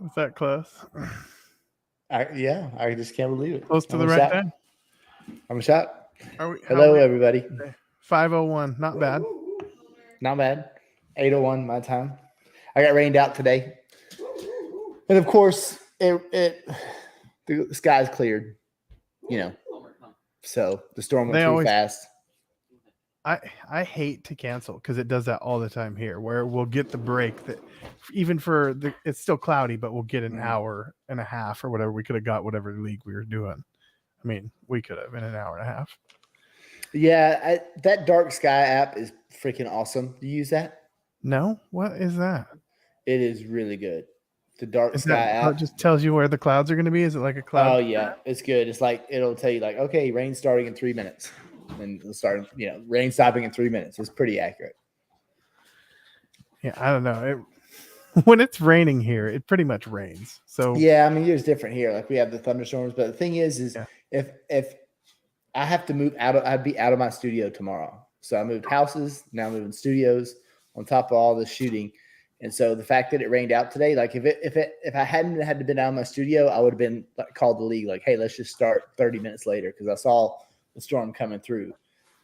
Was that close? I just can't believe it. Close to the right time. I'm a shot. Hello, everybody. 5:01. Not bad. Not bad. 8:01 my time. I got rained out today, and of course, the skies cleared. So the storm went pretty fast. I hate to cancel because it does that all the time here, where we'll get the break that even for it's still cloudy, but we'll get an hour and a half or whatever. We could have got whatever league we were doing. I mean, we could have in an hour and a half. Yeah, that Dark Sky app is freaking awesome. Do you use that? No? What is that? It is really good. The Dark Sky app. It just tells you where the clouds are going to be? Is it like a cloud? Oh, yeah. It's good. It's like it'll tell you, like, okay, rain starting in 3 minutes. And it'll start, rain stopping in 3 minutes. It's pretty accurate. Yeah, I don't know. When it's raining here, it pretty much rains. So yeah, I mean, it's different here. Like we have the thunderstorms, but the thing is if I have to move I'd be out of my studio tomorrow. So I moved houses, now I'm moving studios on top of all this shooting. And so the fact that it rained out today, like if I hadn't had to been out of my studio, I would have been called the league, like, hey, let's just start 30 minutes later because I saw the storm coming through.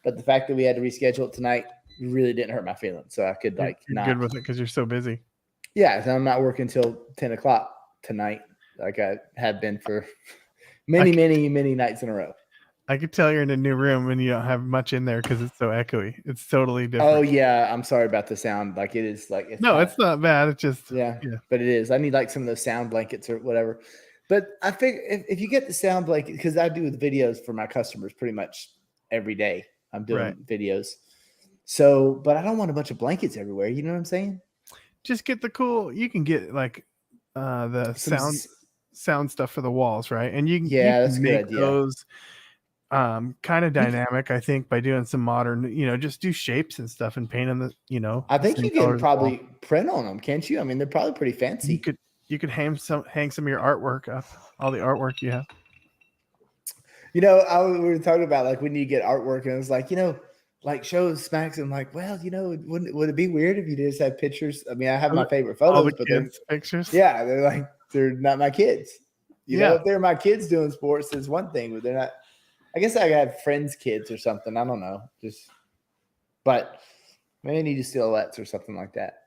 But the fact that we had to reschedule it tonight really didn't hurt my feelings. So I could you're not good with it because you're so busy. Yeah, so I'm not working until 10 o'clock tonight, like I have been for many nights in a row. I could tell you're in a new room and you don't have much in there because it's so echoey. It's totally different. Oh yeah, I'm sorry about the sound. Like it is like it's not bad. It's just yeah, but it is. I need like some of those sound blankets or whatever. But I think if you get the sound blanket, because I do the videos for my customers pretty much every day. I'm doing videos. So, but I don't want a bunch of blankets everywhere. You know what I'm saying? Just get the cool. You can get like the sound stuff for the walls, right? And you can that's make a good idea. Those kind of dynamic, I think, by doing some modern, just do shapes and stuff and paint them. I think you can probably print on them, can't you? I mean, they're probably pretty fancy. You could hang some of your artwork up, all the artwork you have. We were talking about like we need to get artwork, and it was like, like shows Smacks. I'm like, well, would it be weird if you just had pictures? I mean, I have my favorite photos, all the kids' pictures. Yeah, they're not my kids. If they're my kids doing sports, it's one thing, but they're not. I guess I have friends' kids or something. I don't know. But maybe I need silhouettes or something like that.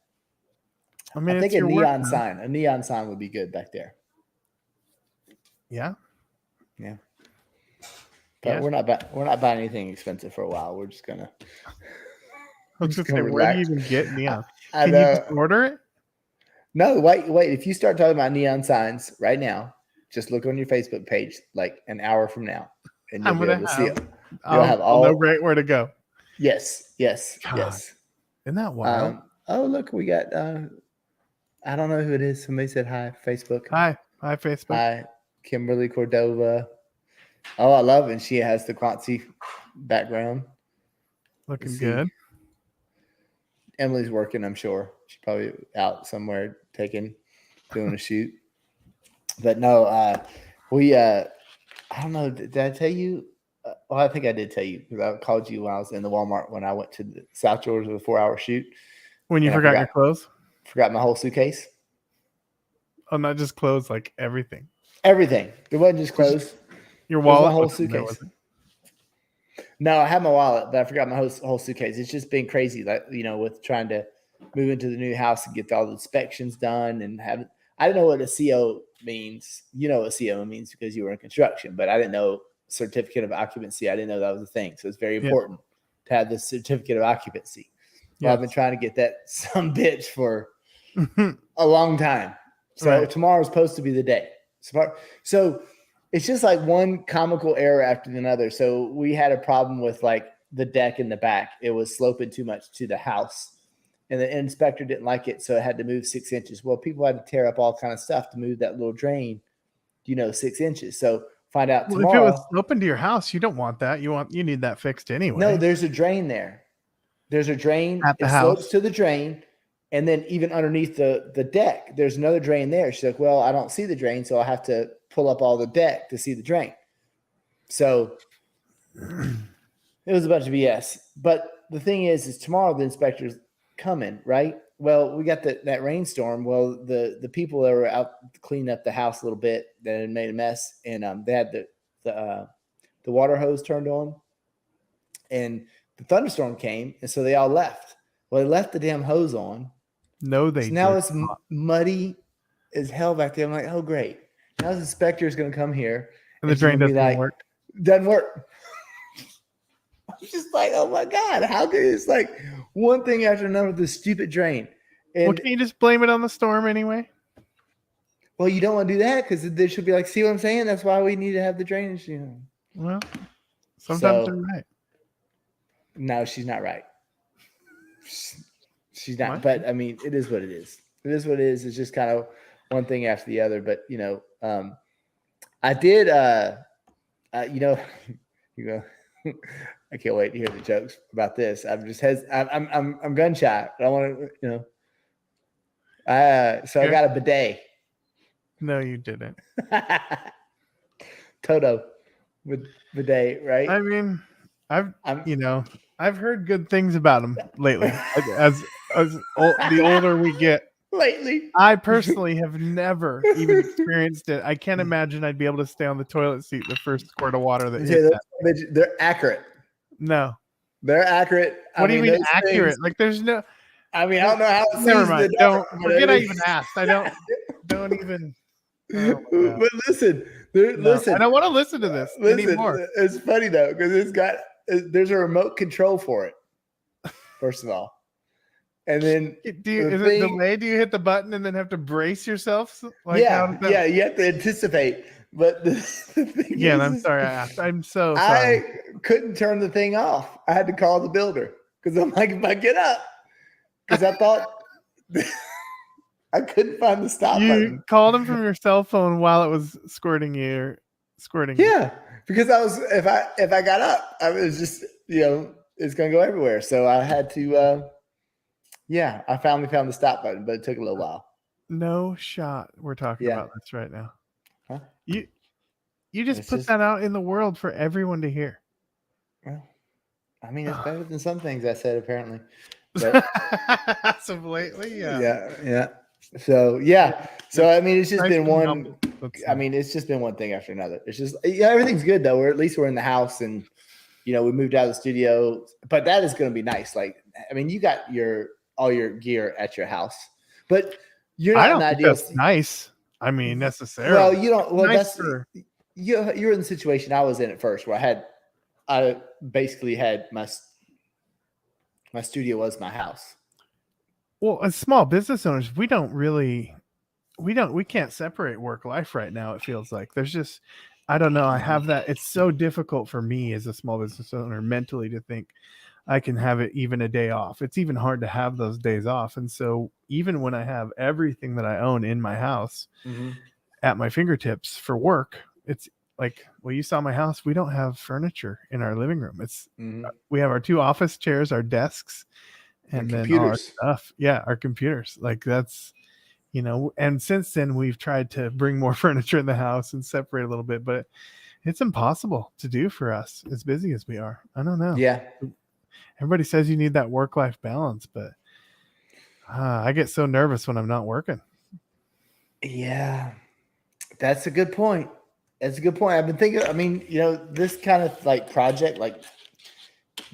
I mean, I think a neon sign would be good back there. Yeah. Yeah. But we're not buying anything expensive for a while. We're just gonna. I was just saying, where do you even get neon? Can you just order it? No, wait. If you start talking about neon signs right now, just look on your Facebook page like an hour from now, and you'll be able to see it. I'll know right where to go. Yes. God. Isn't that wild? Oh, look, we got. I don't know who it is. Somebody said hi. Facebook. Hi, Facebook. Hi, Kimberly Cordova. Oh, I love it. And she has the Quancy background. Looking good. Emily's working, I'm sure. She's probably out somewhere doing a shoot. But no, I don't know. Did I tell you? Well, I think I did tell you because I called you when I was in the Walmart when I went to the South Georgia with a 4-hour shoot. When you forgot your clothes? Forgot my whole suitcase. Oh, not just clothes, like everything. Everything. It wasn't just clothes. Your wallet? My whole suitcase. No, I had my wallet, but I forgot my whole suitcase. It's just been crazy, like with trying to move into the new house and get all the inspections done and have. I didn't know what a CO means. You know what CO means because you were in construction, but I didn't know certificate of occupancy. I didn't know that was a thing. So it's very important to have the certificate of occupancy. Well, I've been trying to get that some bitch for a long time. So tomorrow's supposed to be the day. So it's just like one comical error after another. So we had a problem with like the deck in the back. It was sloping too much to the house. And the inspector didn't like it, so it had to move 6 inches. Well, people had to tear up all kind of stuff to move that little drain, 6 inches. So find out tomorrow. If it was open to your house, you don't want that. You need that fixed anyway. No, there's a drain there. There's a drain at the house. Slopes to the drain, and then even underneath the deck, there's another drain there. She's like, well, I don't see the drain, so I have to pull up all the deck to see the drain. So it was a bunch of BS. But the thing is tomorrow the inspector's coming, right? well, we got that rainstorm. Well, the people that were out cleaning up the house a little bit that had made a mess, and they had the water hose turned on, and the thunderstorm came, and so they all left. Well, they left the damn hose on. No, they So now did it's not. muddy as hell back there. I'm like, oh great. Now the inspector is going to come here. And the she's drain gonna be doesn't like, work. Doesn't work. I'm just like, oh my God, how could it's like one thing after another with this stupid drain? Well, And can you just blame it on the storm anyway? well, you don't want to do that because they should be like, see what I'm saying? That's why we need to have the drainage. You know. Well, sometimes So- they're right. No, she's not right. She's not. What? But I mean, it is what it is. It is what it is. It's just kind of one thing after the other. But I did. You go. I can't wait to hear the jokes about this. I'm just I'm gun shy. But I want to, So I got a bidet. No, you didn't. Toto with bidet, right? I mean, I'm I've heard good things about them lately. As the older we get, lately. I personally have never even experienced it. I can't imagine I'd be able to stay on the toilet seat the first squirt of water that hit that. They're accurate. No. They're accurate. What do you mean those accurate? things- Like there's no. I mean, I don't know how it Never sees mind. the dark, Don't but forget I it- even asked. I don't even. Oh my God. But listen, No, listen. I don't want to listen to this Listen, anymore. it's funny though because there's a remote control for it. First of all, and then Is it thing- delayed? Do you hit the button and then have to brace yourself? Like yeah, how does that- yeah, you have to anticipate. But the thing Again, is, I'm sorry I asked. I'm so I sorry. couldn't turn the thing off. I had to call the builder because I'm like, if I get up, because I thought I couldn't find the stop You button. called him from your cell phone while it was squirting you. Or squirting. you. Yeah, because I was if I got up, I was just it's gonna go everywhere. So I had to. I finally found the stop button, but it took a little while. No shot. We're talking Yeah. about this right now. Huh? You just It's put just- that out in the world for everyone to hear. Well, I mean, it's better than some things I said apparently. But, As of lately, yeah. yeah. So I mean, it's just Nice been and one. humble. That's I mean, it's just been one thing after another. It's just everything's good though. At least we're in the house, and we moved out of the studio. But that is going to be nice. Like, I mean, you got all your gear at your house, but you're I not don't an think ideal. that's nice. I mean, necessarily. Well, you don't. Well, Nice that's for- you're in the situation I was in at first, where I basically had my studio was my house. Well, as small business owners, we can't separate work life right now. It feels like there's just, I don't know. I have that. It's so difficult for me as a small business owner mentally to think I can have it even a day off. It's even hard to have those days off. And so even when I have everything that I own in my house at my fingertips for work, it's like, well, you saw my house. We don't have furniture in our living room. We have our 2 office chairs, our desks, and then all our computers. stuff. Yeah, our computers. Like that's, and since then we've tried to bring more furniture in the house and separate a little bit, but it's impossible to do for us as busy as we are. I don't know. Yeah. Everybody says you need that work-life balance, but I get so nervous when I'm not working. Yeah, that's a good point. That's a good point. I've been thinking. I mean, this kind of like project like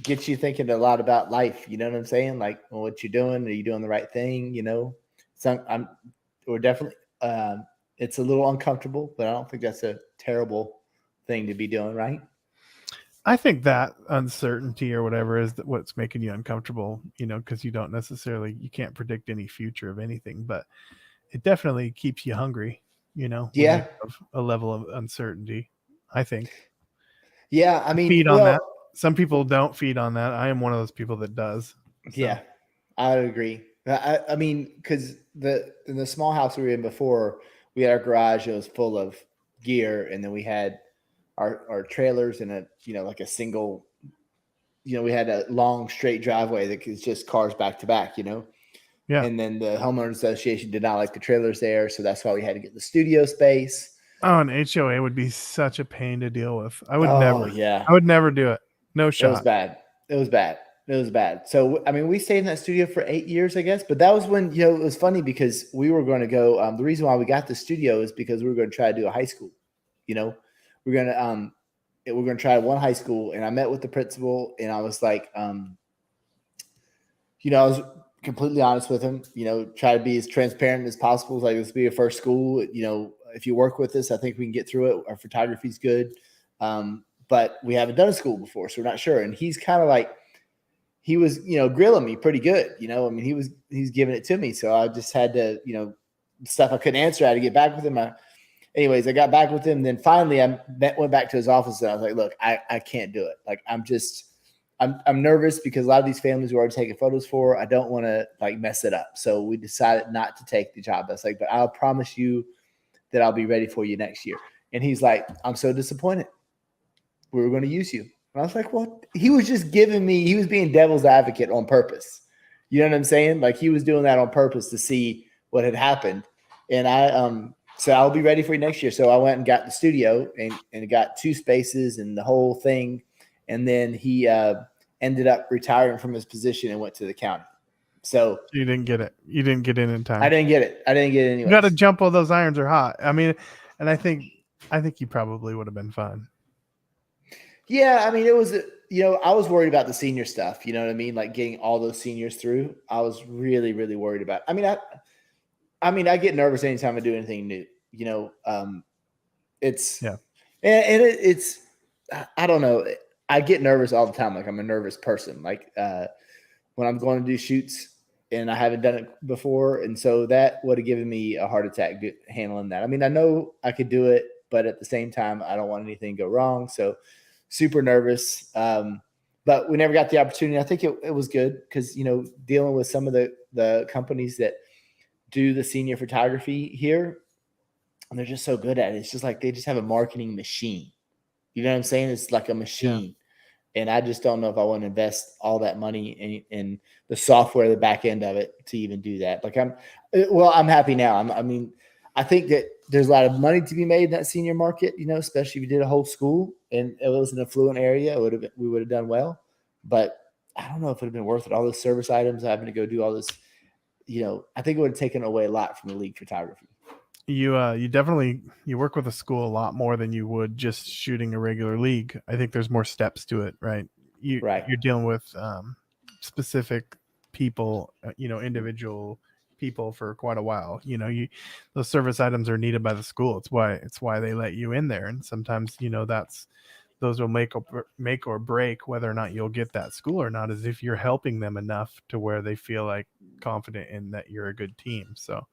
gets you thinking a lot about life. You know what I'm saying? Like, well, what you're doing? Are you doing the right thing? We're definitely. It's a little uncomfortable, but I don't think that's a terrible thing to be doing, right? I think that uncertainty or whatever is what's making you uncomfortable, because you can't predict any future of anything, but it definitely keeps you hungry, when you Yeah. have a level of uncertainty, I think. Yeah, I mean, Feed on that. Some people don't feed on that. I am one of those people that does. So, Yeah, I would agree. I mean, because in the small house we were in before, we had our garage. It was full of gear, and then we had our trailers and like a single. We had a long straight driveway that was just cars back to back. Yeah. And then the homeowners association did not like the trailers there, so that's why we had to get the studio space. Oh, an HOA would be such a pain to deal with. I would Oh, never. Yeah, I would never do it. No it was shot. bad. It was bad. It was bad. So, I mean, we stayed in that studio for 8 years, I guess. But that was when, it was funny because we were going to go. The reason why we got the studio is because we were going to try to do a high school. We're going to we're going to try one high school. And I met with the principal, and I was like, I was completely honest with him. Try to be as transparent as possible. Like, this will be your first school. If you work with us, I think we can get through it. Our photography's good, but we haven't done a school before, so we're not sure. And he's kind of like. He was, grilling me pretty good. He's giving it to me. So I just had to, stuff I couldn't answer. I had to get back with him. Anyways, I got back with him. Then finally I went back to his office and I was like, look, I can't do it. Like, I'm nervous because a lot of these families we're already taking photos for, I don't want to like mess it up. So we decided not to take the job. I was like, but I'll promise you that I'll be ready for you next year. And he's like, I'm so disappointed. We were going to use you. And I was like, well, he was just he was being devil's advocate on purpose. You know what I'm saying? Like, he was doing that on purpose to see what had happened. And I said, I'll be ready for you next year. So I went and got the studio and got 2 spaces and the whole thing. And then he ended up retiring from his position and went to the county. So you didn't get it. You didn't get in time. I didn't get it. Anyway. You got to jump while those irons are hot. I mean, and I think you probably would have been fine. Yeah, I mean, it was, I was worried about the senior stuff. You know what I mean? Like, getting all those seniors through. I was really, really worried about. I mean, I get nervous anytime I do anything new. It's and it's I don't know. I get nervous all the time. Like, I'm a nervous person. Like, when I'm going to do shoots and I haven't done it before, and so that would have given me a heart attack handling that. I mean, I know I could do it, but at the same time, I don't want anything to go wrong. So. Super nervous, but we never got the opportunity. I think it was good because, dealing with some of the companies that do the senior photography here, and they're just so good at it. It's just like they just have a marketing machine. You know what I'm saying? It's like a machine. Yeah. And I just don't know if I want to invest all that money in the software, the back end of it to even do that. Like, I'm happy now. I think that there's a lot of money to be made in that senior market, especially if you did a whole school and it was an affluent area, we would have done well. But I don't know if it would have been worth it. All those service items, having to go do all this, I think it would have taken away a lot from the league photography. You definitely work with a school a lot more than you would just shooting a regular league. I think there's more steps to it, right? You're dealing with specific people, individual people for quite a while. Those service items are needed by the school. It's why they let you in there. And sometimes, those will make or break whether or not you'll get that school or not, as if you're helping them enough to where they feel like confident in that you're a good team. So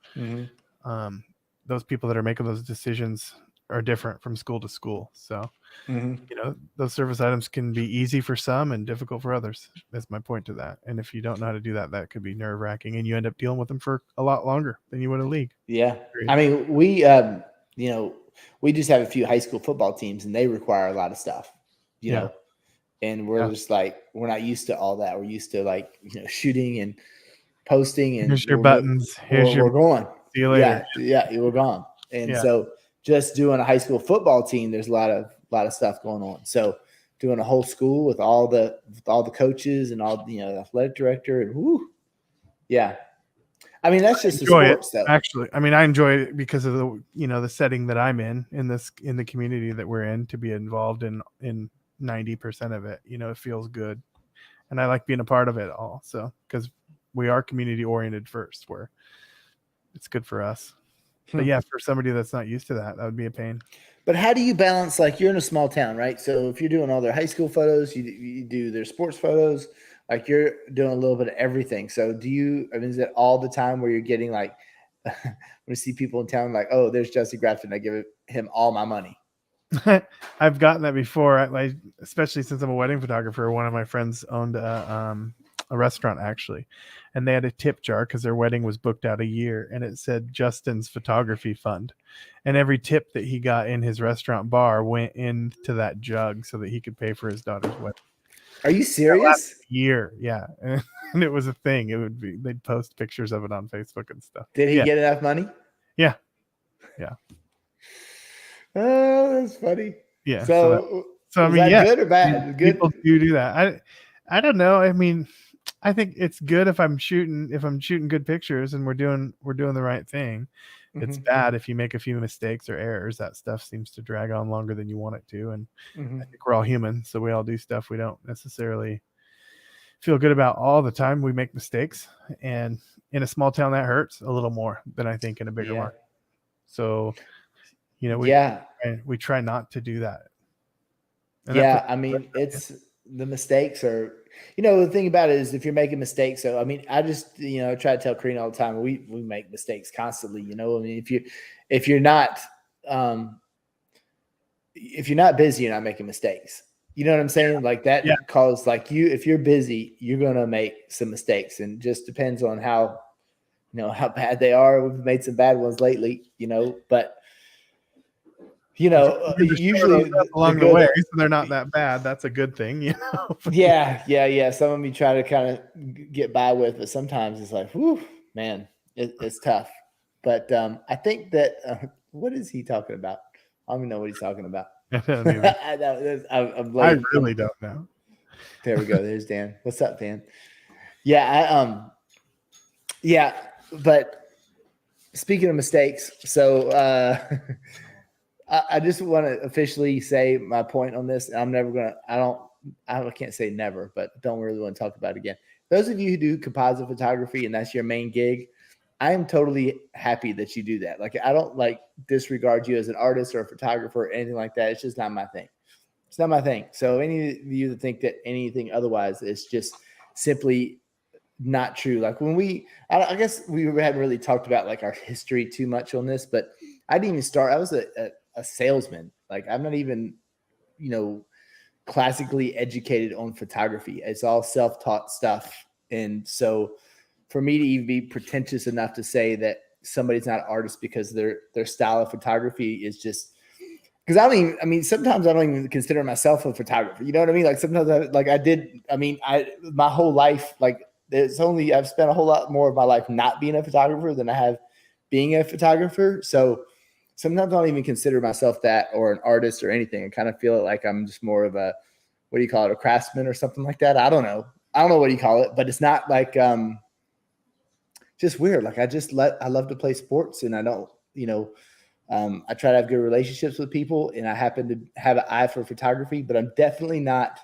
those people that are making those decisions are different from school to school. So, those service items can be easy for some and difficult for others. That's my point to that. And if you don't know how to do that, that could be nerve wracking, and you end up dealing with them for a lot longer than you would a league. Yeah. I mean, we just have a few high school football teams and they require a lot of stuff, and we're just like, we're not used to all that. We're used to like, shooting and posting and here's your buttons. We're going. See you later. Yeah, we're gone. And so just doing a high school football team, there's a lot of stuff going on. So doing a whole school with all the coaches and all the athletic director and I mean, that's just the sports though. Actually, I mean, I enjoy it because of the the setting that I'm in the community that we're in, to be involved in 90% of it. It feels good, and I like being a part of it all. So because we are community oriented first, where it's good for us. But yeah, for somebody that's not used to that would be a pain. But how do you balance, like, you're in a small town, right? So if you're doing all their high school photos, you do their sports photos, like you're doing a little bit of everything. So is it all the time where you're getting like, when you see people in town, like, oh, there's Jesse Grafton, I give him all my money. I've gotten that before. Especially since I'm a wedding photographer, one of my friends owned a restaurant actually, and they had a tip jar because their wedding was booked out a year, and it said Justin's photography fund, and every tip that he got in his restaurant bar went into that jug so that he could pay for his daughter's wedding. Are you serious? Year, yeah. And it was a thing. They'd post pictures of it on Facebook and stuff. Did he get enough money? Yeah. Oh, that's funny. Yeah. So I mean, that good or bad? Good. People do that. I don't know. I mean, I think it's good if I'm shooting good pictures and we're doing the right thing. It's Mhm, bad if you make a few mistakes or errors. That stuff seems to drag on longer than you want it to. And I mhm. think we're all human, so we all do stuff we don't necessarily feel good about all the time. We make mistakes, and in a small town that hurts a little more than I think in a bigger Yeah. market. So, we Yeah. we try not to do that. And that puts Yeah, I mean, it's the mistakes are, the thing about it is if you're making mistakes. So I mean, I just try to tell Karina all the time. We make mistakes constantly. I mean, if you're not um, if you're not busy, you're not making mistakes. You know what I'm saying? Like yeah, that cause like if you're busy, you're gonna make some mistakes, and just depends on how how bad they are. We've made some bad ones lately, but as long as you just cover usually those up the along the good. way, so they're not that bad. That's a good thing. Yeah. Some of me try to kind of get by with, but sometimes it's like, whew, man, it's tough. But I think that what is he talking about? I don't even know what he's talking about. I don't either. I know, I'm I late. really don't know. There we go. There's Dan. What's up, Dan? Yeah, yeah. But speaking of mistakes, so I just want to officially say my point on this. I'm never gonna. I can't say never, but don't really want to talk about it again. Those of you who do composite photography and that's your main gig, I am totally happy that you do that. Like I don't disregard you as an artist or a photographer or anything like that. It's just not my thing. It's not my thing. So any of you that think that anything otherwise is just simply not true. Like I guess we hadn't really talked about like our history too much on this, but I didn't even start. I was a salesman. Like I'm not even, classically educated on photography. It's all self-taught stuff. And so for me to even be pretentious enough to say that somebody's not an artist because their style of photography is just because I mean, sometimes I don't even consider myself a photographer. You know what I mean? Like sometimes my whole life, like I've spent a whole lot more of my life not being a photographer than I have being a photographer. So sometimes I don't even consider myself that or an artist or anything. I kind of feel like I'm just more of a, what do you call it? A craftsman or something like that. I don't know. I don't know what you call it, but it's not like, just weird. Like I love to play sports and I don't, I try to have good relationships with people and I happen to have an eye for photography, but I'm definitely not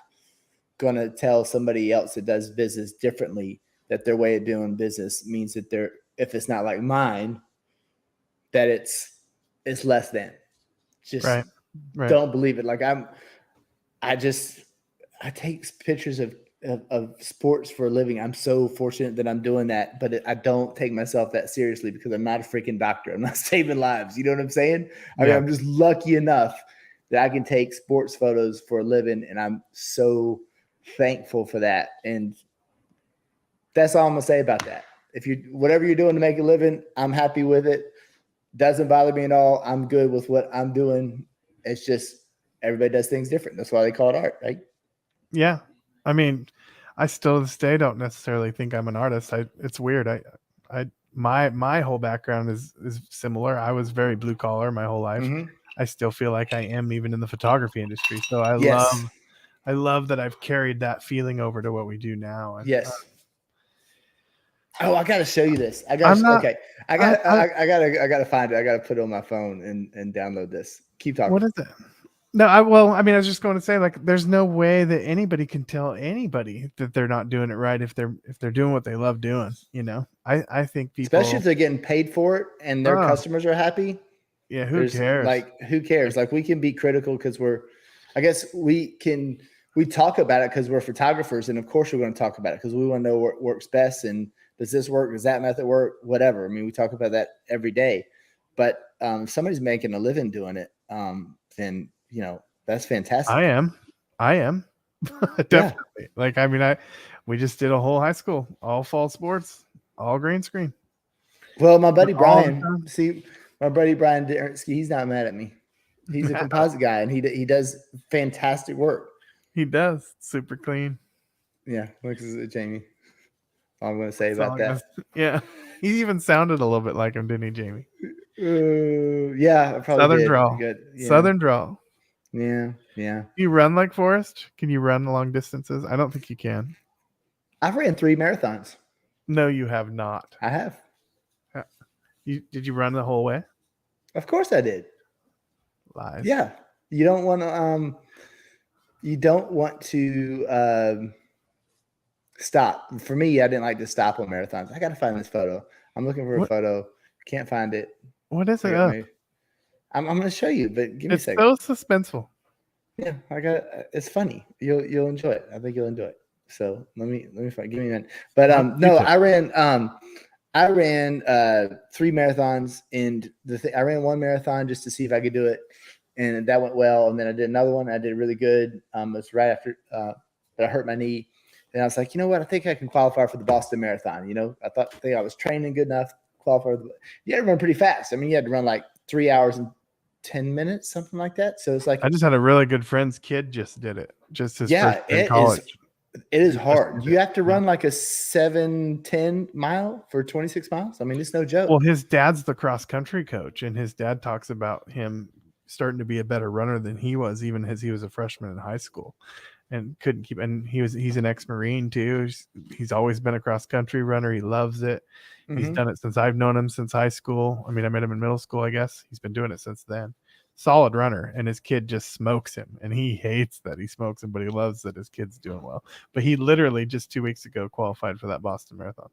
going to tell somebody else that does business differently that their way of doing business means that if it's not like mine, that it's less than. Just Right. Right. don't believe it. Like I take pictures of sports for a living. I'm so fortunate that I'm doing that, but I don't take myself that seriously because I'm not a freaking doctor. I'm not saving lives. You know what I'm saying? I mean, Yeah. I'm just lucky enough that I can take sports photos for a living, and I'm so thankful for that. And that's all I'm gonna say about that. If you whatever you're doing to make a living, I'm happy with it. Doesn't bother me at all. I'm good with what I'm doing. It's just everybody does things different. That's why they call it art, right? Yeah. I mean, I still to this day don't necessarily think I'm an artist. It's weird. My whole background is similar. I was very blue collar my whole life. Mm-hmm. I still feel like I am even in the photography industry. So Yes. I love that I've carried that feeling over to what we do now. And Yes. Oh, I gotta show you this. I'm not. Okay. I gotta find it. I gotta put it on my phone and download this. Keep talking. What is it? No, I mean, I was just going to say, like, there's no way that anybody can tell anybody that they're not doing it right if they're doing what they love doing. I think Especially people. if they're getting paid for it and their Oh, customers are happy. yeah, who There's cares? who cares? Like we can be critical because I guess we talk about it because we're photographers, and of course we're going to talk about it because we want to know what works best and does this work? Does that method work? Whatever. I mean, we talk about that every day. But if somebody's making a living doing it, then that's fantastic. I am definitely. Like, I mean, we just did a whole high school, all fall sports, all green screen. Well, my buddy All the Brian, time. he's not mad at me. He's a composite guy, and he does fantastic work. He does super clean. Yeah, look at Jamie. All I'm going to say That's all about I'm that. yeah, he even sounded a little bit like him, didn't he, Jamie? Yeah, I probably Southern did. drawl. Good. Yeah. Southern drawl. Yeah, yeah. You run like Forrest? Can you run long distances? I don't think you can. I've ran 3 marathons. No, you have not. I have. Did you run the whole way? Of course I did. Lies. Yeah. You don't want to stop. For me, I didn't like to stop on marathons. I got to find this photo. I'm looking for a What? photo. Can't find it. What is it? I'm going to show you, but give me a It's second. so suspenseful. Yeah, I got. It's funny. You'll enjoy it. I think you'll enjoy it. So let me find. Give me a minute. But no, I ran 3 marathons, and I ran 1 marathon just to see if I could do it, and that went well. And then I did another one. I did really good. It was right after that I hurt my knee, and I was like, you know what? I think I can qualify for the Boston Marathon. You know, I think I was training good enough to qualify. You had to run pretty fast. I mean, you had to run like 3 hours and 10 minutes, something like that. So it's like, I just had a really good friend's kid just did it. Just his first year in college. It is hard. You have to run like a 7-10 mile for 26 miles. I mean, it's no joke. Well, his dad's the cross country coach, and his dad talks about him starting to be a better runner than he was, even as he was a freshman in high school, and couldn't keep. And he's an ex-Marine too. He's always been a cross country runner. He loves it. Mm-hmm. He's done it since I've known him since high school. I mean, I met him in middle school, I guess. He's been doing it since then. Solid runner, and his kid just smokes him, and he hates that he smokes him, but he loves that his kid's doing well. But he literally just 2 weeks ago qualified for that Boston Marathon.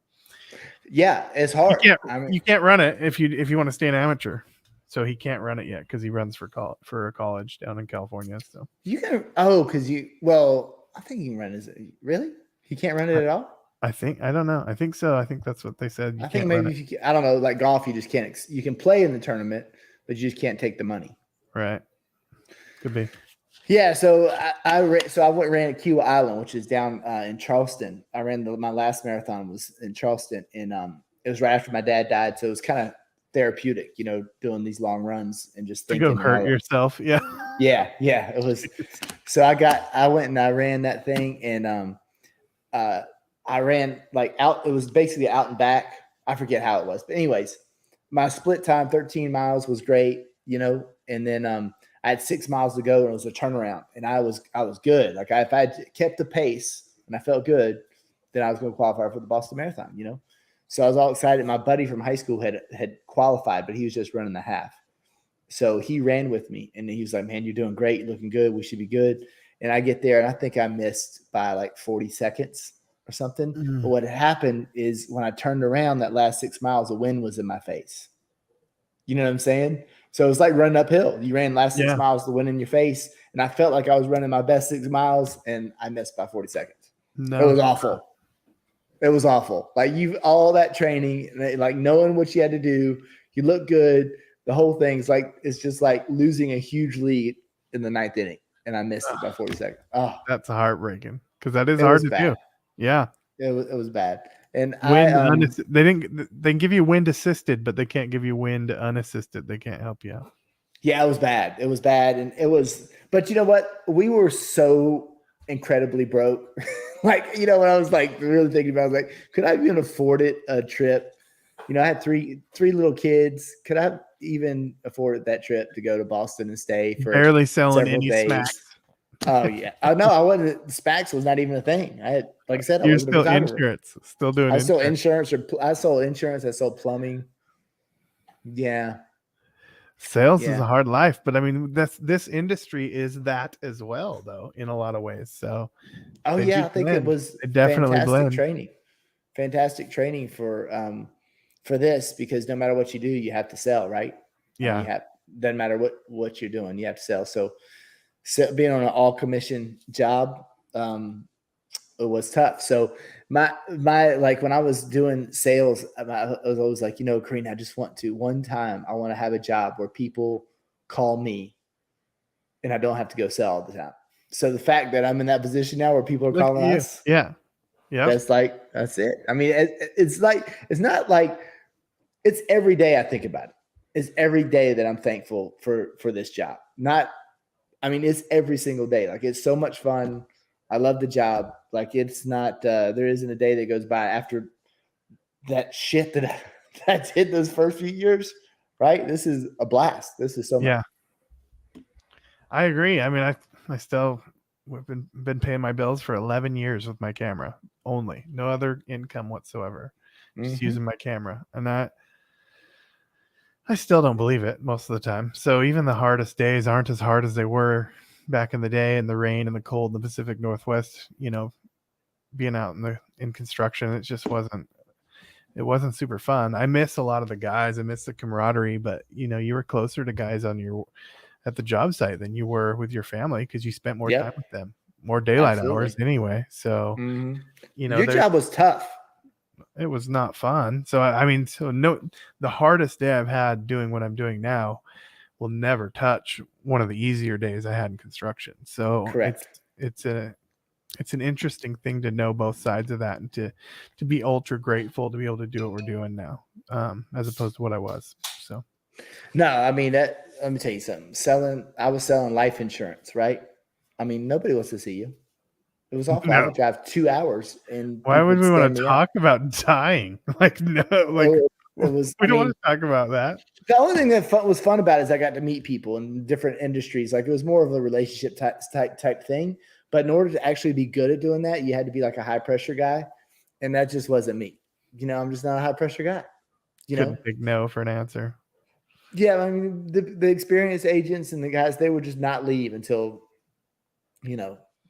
Yeah, it's hard. You can't run it if you want to stay an amateur. So he can't run it yet because he runs for a college down in California. So you can I think you can run. Is it really? He can't run it at all. I don't know. I think so. I think that's what they said. I think maybe I don't know. Like golf, you just can't. You can play in the tournament, but you just can't take the money. Right. Could be. Yeah. So I ran at Kiawah Island, which is down in Charleston. I ran my last marathon was in Charleston, and it was right after my dad died. So it was kind of therapeutic, you know, doing these long runs and just thinking. To go hurt yourself. Yeah. Yeah. It was. So I went and I ran that thing, and I ran like out. It was basically out and back. I forget how it was, but anyways, my split time 13 miles was great, you know. And then I had 6 miles to go, and it was a turnaround, and I was good. Like if I had kept the pace and I felt good, then I was going to qualify for the Boston Marathon, you know. So I was all excited. My buddy from high school had qualified, but he was just running the half. So he ran with me, and he was like, "Man, you're doing great. You're looking good. We should be good." And I get there, and I think I missed by like 40 seconds or something. Mm. But what had happened is when I turned around that last 6 miles, the wind was in my face. You know what I'm saying? So it was like running uphill. You ran last 6 miles, the wind in your face, and I felt like I was running my best 6 miles, and I missed by 40 seconds. No. It was awful. It was awful. Like all that training, like knowing what you had to do, you look good. The whole thing's like it's just like losing a huge lead in the 9th inning, and I missed it by 40 seconds. Oh, that's heartbreaking because that is hard to do. Yeah, it was bad. And they give you wind assisted, but they can't give you wind unassisted. They can't help you out. Yeah, it was bad. It was bad, and it was. But you know what? We were so incredibly broke. Like, you know, when I was like really thinking about it, I was like, could I even afford a trip? You know, I had three little kids. Could I even afford that trip to go to Boston and stay for barely selling any smacks? Oh yeah. No, I wasn't. SPACs was not even a thing. I had, like I said, you're still insurance. Still doing. I sold insurance, I sold insurance. I sold plumbing. Yeah. Sales is a hard life, but I mean, this industry is that as well, though, in a lot of ways. So, I think it was definitely fantastic training for this, because no matter what you do, you have to sell, right? Yeah. Doesn't matter what you're doing, you have to sell. So being on an all commission job, it was tough. So my like when I was doing sales, I was always like, you know, Karina, I just want to have a job where people call me and I don't have to go sell all the time. So the fact that I'm in that position now where people are calling us. Yeah. That's it. I mean, it's not like it's every day I think about it. It's every day that I'm thankful for this job. It's every single day. Like, it's so much fun. I love the job. Like, it's not, there isn't a day that goes by after that shit that I did those first few years, right? This is a blast. This is so much. Yeah. I agree. I mean, I still we've been paying my bills for 11 years with my camera only, no other income whatsoever, just Mhm. using my camera, and I still don't believe it most of the time. So even the hardest days aren't as hard as they were back in the day, in the rain and the cold in the Pacific Northwest. Being out in construction, it wasn't super fun. I miss a lot of the guys. I miss the camaraderie, but you were closer to guys at the job site than you were with your family because you spent more time Yep, with them, more daylight hours absolutely. anyway. So, Mhm. Your there's job was tough. it was not fun. So I mean, so no, the hardest day I've had doing what I'm doing now will never touch one of the easier days I had in construction. So Correct. it's an interesting thing to know both sides of that and to be ultra grateful to be able to do what we're doing now, as opposed to what I was. So No, I mean that. Let me tell you something. I was selling life insurance, right? I mean, nobody wants to see you. It was awful. I no, would drive 2 hours, and why people would would we stand want to me up. talk about dying? Like no, like It was. we I don't want mean, to talk about that. the only thing that was fun about it is I got to meet people in different industries. Like it was more of a relationship type thing. But in order to actually be good at doing that, you had to be like a high pressure guy, and that just wasn't me. I'm just not a high pressure guy. You know, Couldn't take no for an answer. yeah. I mean, the experienced agents and the guys, they would just not leave until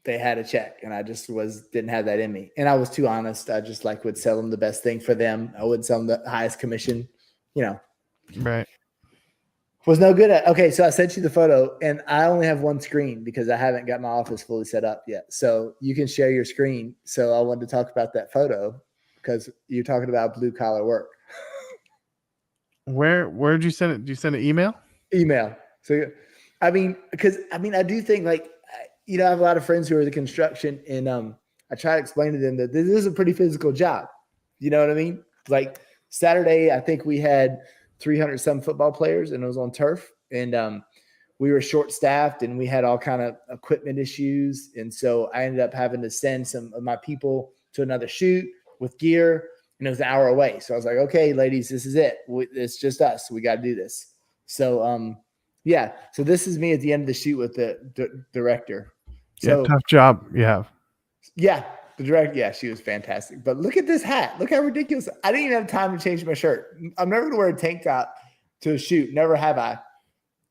they had a check, and I just didn't have that in me, and I was too honest. I just would sell them the best thing for them. I would sell them the highest commission. You know, Right. was no good at. Okay, so I sent you the photo, and I only have one screen because I haven't got my office fully set up yet. So you can share your screen. So I wanted to talk about that photo because you're talking about blue collar work. Where'd you send it? Did you send an email? Email. So, I do think I have a lot of friends who are in the construction, and I try to explain to them that this is a pretty physical job. You know what I mean? Like Saturday, I think we had 300 some football players, and it was on turf, and we were short staffed, and we had all kind of equipment issues, and so I ended up having to send some of my people to another shoot with gear, and it was an hour away. So I was like, okay, ladies, this is it. It's just us. We got to do this. So yeah. So this is me at the end of the shoot with the director. Yeah, So tough job you have. yeah, the director. Yeah, she was fantastic. But look at this hat. Look how ridiculous. I didn't even have time to change my shirt. I'm never gonna wear a tank top to a shoot. Never have I.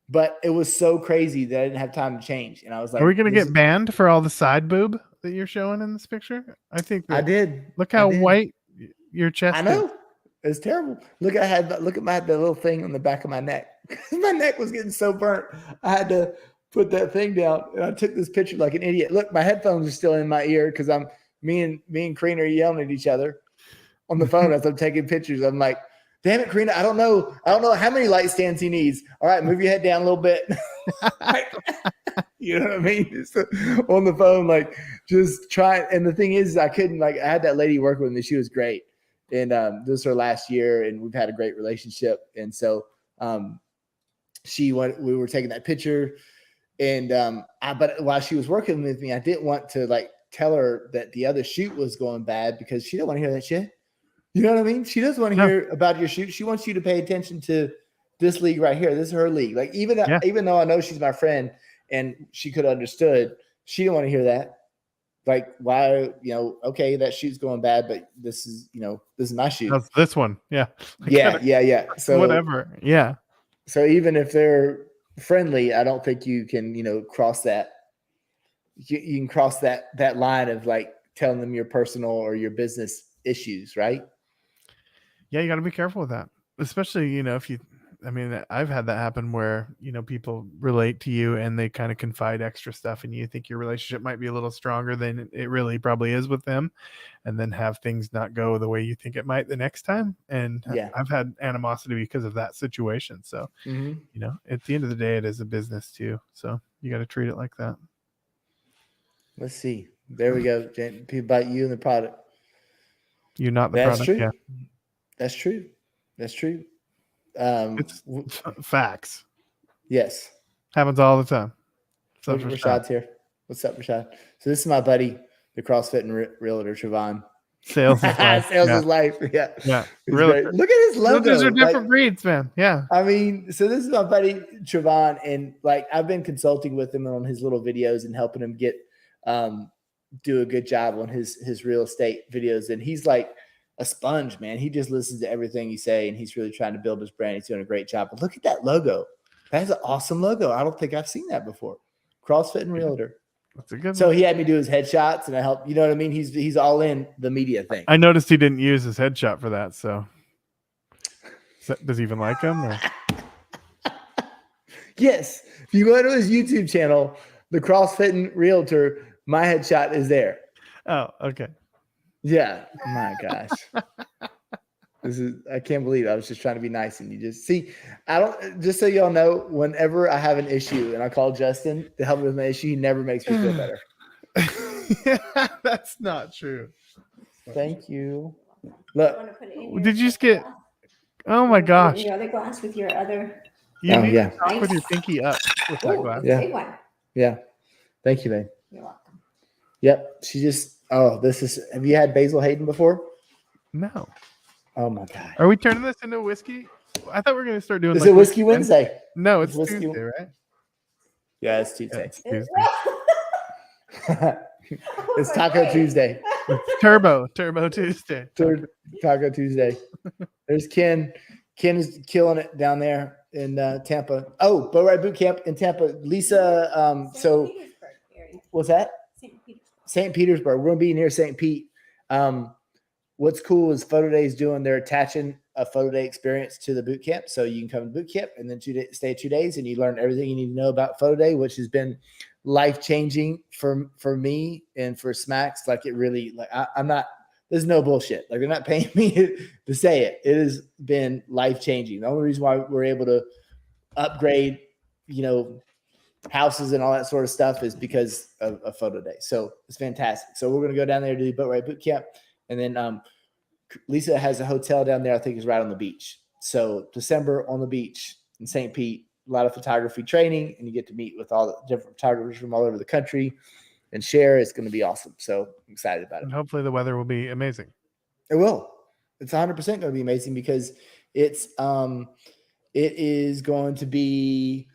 But it was so crazy that I didn't have time to change. And I was Are we like, gonna this get is, banned for all the side boob that you're showing in this picture? I think I that did. look I how did. white your I chest is. know. It's terrible. Look at the little thing on the back of my neck. My neck was getting so burnt. I had to put that thing down, and I took this picture like an idiot. Look, my headphones are still in my ear because me and Karina are yelling at each other on the phone as I'm taking pictures. I'm like, damn it, Karina, I don't know how many light stands he needs. All right, move your head down a little bit. You know what I mean? So, on the phone, like just try. And the thing is, I couldn't I had that lady working with me. She was great. And this was her last year, and we've had a great relationship. And so we were taking that picture, and but while she was working with me, I didn't want to tell her that the other shoot was going bad because she didn't want to hear that shit. You know what I mean? She doesn't want to No, hear about your shoot. She wants you to pay attention to this league right here. This is her league. Like yeah, even though I know she's my friend and she could have understood, she didn't want to hear that. Like why, okay, that shoot's going bad, but this is my shoot. that's this one. Yeah, I Yeah, gotta, yeah, yeah. whatever. Yeah, So even if they're friendly, I don't think you can, cross that. You can cross that line of telling them your personal or your business issues, right? yeah, you got to be careful with that, especially if you. I mean, I've had that happen where people relate to you and they kind of confide extra stuff, and you think your relationship might be a little stronger than it really probably is with them, and then have things not go the way you think it might the next time. And Yeah. I've had animosity because of that situation. So Mm-hmm. at the end of the day, it is a business too. So you got to treat it like that. Let's see. There we go. People about you and the product. You're not the That's product. true. Yeah, That's true. That's true. it's facts. Yes. Happens all the time. What's up, Rashad? Rashad's here. What's up, Rashad? So this is my buddy, the CrossFit and realtor Trevon. Sales is life. Sales Yeah. is life. Yeah. Yeah. It's Realtor. great. Look at his logo. Realtors are Like, different breeds, man. Yeah. I mean, so this is my buddy Trevon, and like I've been consulting with him on his little videos and helping him get do a good job on his real estate videos. And he's like a sponge, man. He just listens to everything you say, and he's really trying to build his brand. He's doing a great job. But look at that logo. That's an awesome logo. I don't think I've seen that before. CrossFit and Realtor. That's a good So one. he had me do his headshots, and I helped. You know what I mean? He's all in the media thing. I noticed he didn't use his headshot for that. So does he even like him? Or? Yes. If you go to his YouTube channel, the CrossFit and Realtor, my headshot is there. Oh, okay. Yeah. My gosh. I can't believe it. I was just trying to be nice, and you just see, just so y'all know, whenever I have an issue and I call Justin to help me with my issue, he never makes me feel better. Yeah, that's not true. Thank you. Look. Did you just get? Oh my gosh! Your other glass with your other. You Oh, need yeah. to talk with your pinky up with that Ooh, glass. Yeah. big one. Yeah. Thank you, babe. You're welcome. Yep. She just, have you had Basil Hayden before? No. Oh my God. Are we turning this into whiskey? I thought we were going to start doing. Is like it Whiskey Wednesday? No, it's Whiskey- Tuesday, right? Yeah, it's Yeah, Tuesday. it's Tuesday. It's Taco Tuesday. It's Turbo Tuesday. Third Taco Tuesday. There's Ken. Ken is killing it down there in Tampa. Oh, Bow Ride Boot Camp in Tampa. Lisa, so what's that? St. Petersburg. We're going to be near St. Pete. What's cool is Photo Day is doing, they're attaching a Photo Day experience to the boot camp. So you can come to boot camp and then stay 2 days, and you learn everything you need to know about Photo Day, which has been life-changing for me and for Smacks. Like, it really, like, I'm not, there's no bullshit. Like, they're not paying me to say it. It has been life-changing. The only reason why we're able to upgrade, houses and all that sort of stuff is because of Photo Day. So it's fantastic. So we're going to go down there to do Boat Ride Boot Camp. And then Lisa has a hotel down there, I think is right on the beach. So December on the beach in St. Pete, a lot of photography training, and you get to meet with all the different photographers from all over the country and share. It's going to be awesome. So I'm excited about it. And hopefully the weather will be amazing. It will. It's 100% going to be amazing because it is going to be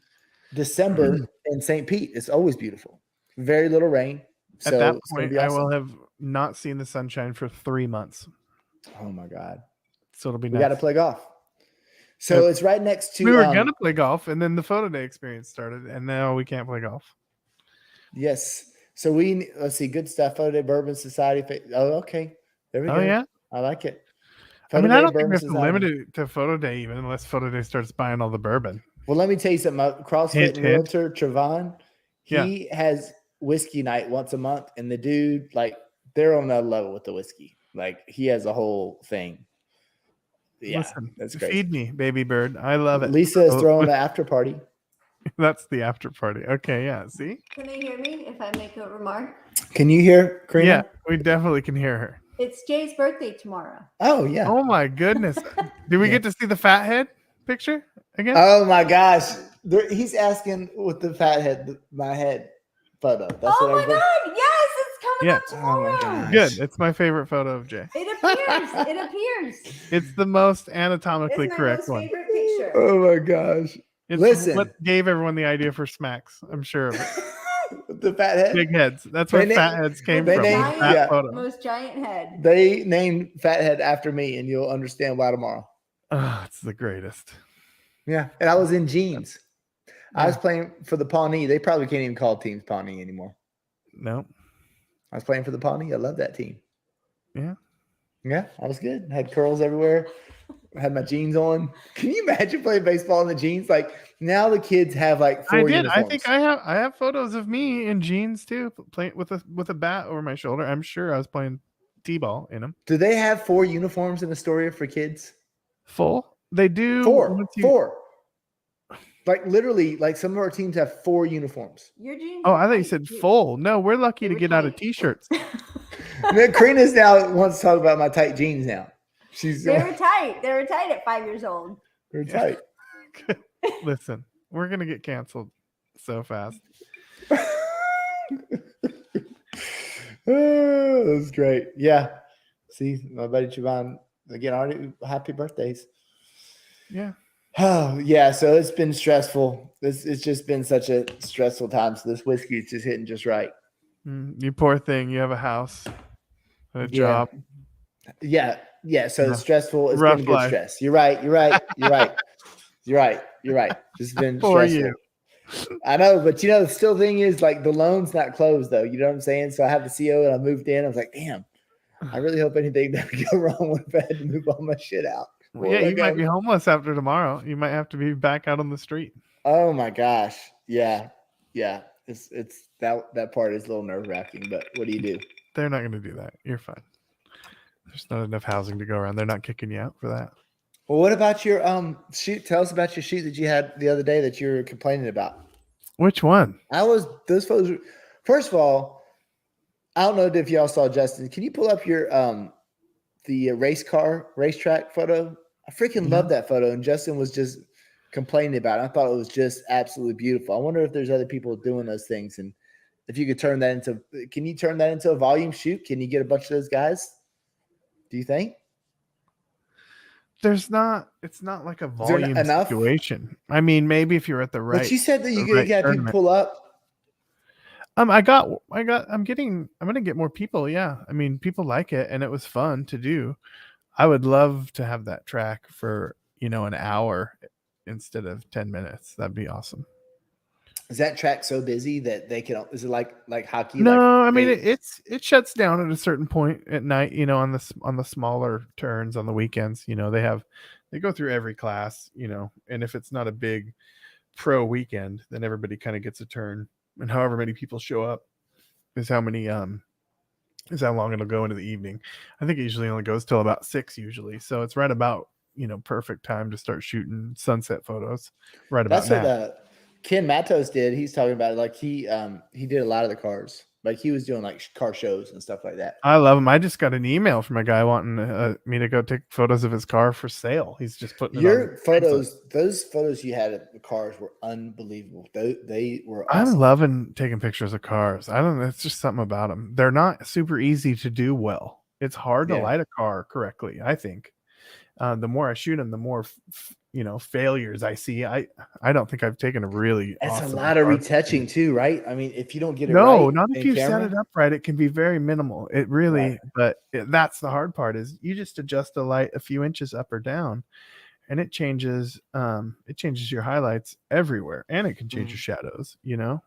December in St. Pete. It's always beautiful. Very little rain. So At that it's gonna point, be I awesome. will have not seen the sunshine for 3 months. Oh my God. So it'll be We nice. got to play golf. So it's right next to. We were gonna play golf, and then the Photo Day experience started, and now we can't play golf. Yes. So let's see. Good stuff. Photo Day Bourbon Society. Oh, okay. There we go. Oh yeah. I like it. I mean, Photo I Day don't think Bourbon we have to Society. limit it to Photo Day even unless Photo Day starts buying all the bourbon. Well, let me tell you something. My CrossFit Hint, and hint. Realtor Trevon, he has whiskey night once a month, and the dude, like, they're on another level with the whiskey. Like, he has a whole thing. Yeah, Listen, that's great. feed me, baby bird. I love it. Lisa is Oh, throwing the after party. That's the after party. Okay, yeah. See? Can they hear me if I make a remark? Can you hear Karina? Yeah, we definitely can hear her. It's Jay's birthday tomorrow. Oh, yeah. Oh my goodness. Did we Yeah. get to see the fat head picture again? Oh my gosh. He's asking with the fat head, my head photo. That's Oh my everybody- God! Yes, it's coming Yeah. up Oh my tomorrow. God. Good. It's my favorite photo of Jay. It appears. It appears. It's the most It's anatomically my correct most one. favorite picture. Oh my gosh. It's Listen. what gave everyone the idea for Smacks. I'm sure of it. With the fat head. Big heads. That's where They fat named- heads came they from. named- That yeah. photo. Most giant head. They named Fathead after me, and you'll understand why tomorrow. Oh, it's the greatest. Yeah. And I was in jeans. I Yeah. was playing for the Pawnee. They probably can't even call teams Pawnee anymore. No. I was playing for the Pawnee. I love that team. Yeah. Yeah, I was good. I had curls everywhere. I had my jeans on. Can you imagine playing baseball in the jeans? Like, now the kids have like four I did. uniforms. I think I have photos of me in jeans too, playing with a bat over my shoulder. I'm sure I was playing t-ball in them. Do they have 4 uniforms in Astoria for kids? Full. They do. Four. once you- 4. Like, literally, like, some of our teams have 4 uniforms. Your jeans. Oh, are I thought you tight, said too. full. No, we're lucky They to were get out of tight. t-shirts. And then Karina's now wants to talk about my tight jeans now. She's They were tight. They were tight at 5 years old. they're tight. Listen, we're gonna get canceled so fast. Oh, that's great. Yeah. See, my buddy Javon again. Already happy birthdays. Yeah. Oh yeah, so it's been stressful. It's just been such a stressful time. So this whiskey is just hitting just right. You poor thing. You have a house, a Yeah. job. Yeah. So Yeah. it's stressful. It's Rough been a good life. stress. You're right. You're right. This has been Poor stressful. you. I know, but the still thing is like the loan's not closed though. You know what I'm saying? So I have the CO and I moved in. I was like, damn, I really hope anything doesn't go wrong if I had to move all my shit out. Well, yeah, you might be homeless after tomorrow. You might have to be back out on the street. Oh my gosh. Yeah. It's that part is a little nerve wracking, but what do you do? They're not going to do that. You're fine. There's not enough housing to go around. They're not kicking you out for that. Well, what about your shoot? Tell us about your shoot that you had the other day that you were complaining about. Which one? Those photos. First of all, I don't know if y'all saw Justin. Can you pull up your the racetrack photo? I freaking love that photo, and Justin was just complaining about it. I thought it was just absolutely beautiful. I wonder if there's other people doing those things, and if you could turn that into. Can you turn that into a volume shoot? Can you get a bunch of those guys? Do you think? It's not like a volume enough? situation. I mean, maybe if you're at the right. But you said that you the right got people tournament. pull up. I'm gonna get more people. Yeah. I mean, people like it and it was fun to do. I would love to have that track for, an hour instead of 10 minutes. That'd be awesome. Is that track so busy that they can? Is it like hockey? No, like I mean it shuts down at a certain point at night. On the smaller turns on the weekends. They go through every class. And if it's not a big pro weekend, then everybody kind of gets a turn. And however many people show up is how long it'll go into the evening. I think it usually only goes till about 6 usually. So it's right about perfect time to start shooting sunset photos. Right about that's now. what Ken Matos did. He's talking about it, like he did a lot of the cars. Like he was doing like car shows and stuff like that. I love him. I just got an email from a guy wanting me to go take photos of his car for sale. He's just putting your it on photos. Those photos you had of the cars were unbelievable. They were awesome. I'm loving taking pictures of cars. I don't know. It's just something about them. They're not super easy to do well. It's hard to light a car correctly, I think. The more I shoot them, the more failures I see. I don't think I've taken a really. It's awesome a lot of car. retouching too, right? I mean, if you don't get it No, right, not if in you camera, set it up right. It can be very minimal. It really, Right. but that's the hard part is you just adjust the light a few inches up or down, and it changes. It changes your highlights everywhere, and it can change your shadows. Yeah,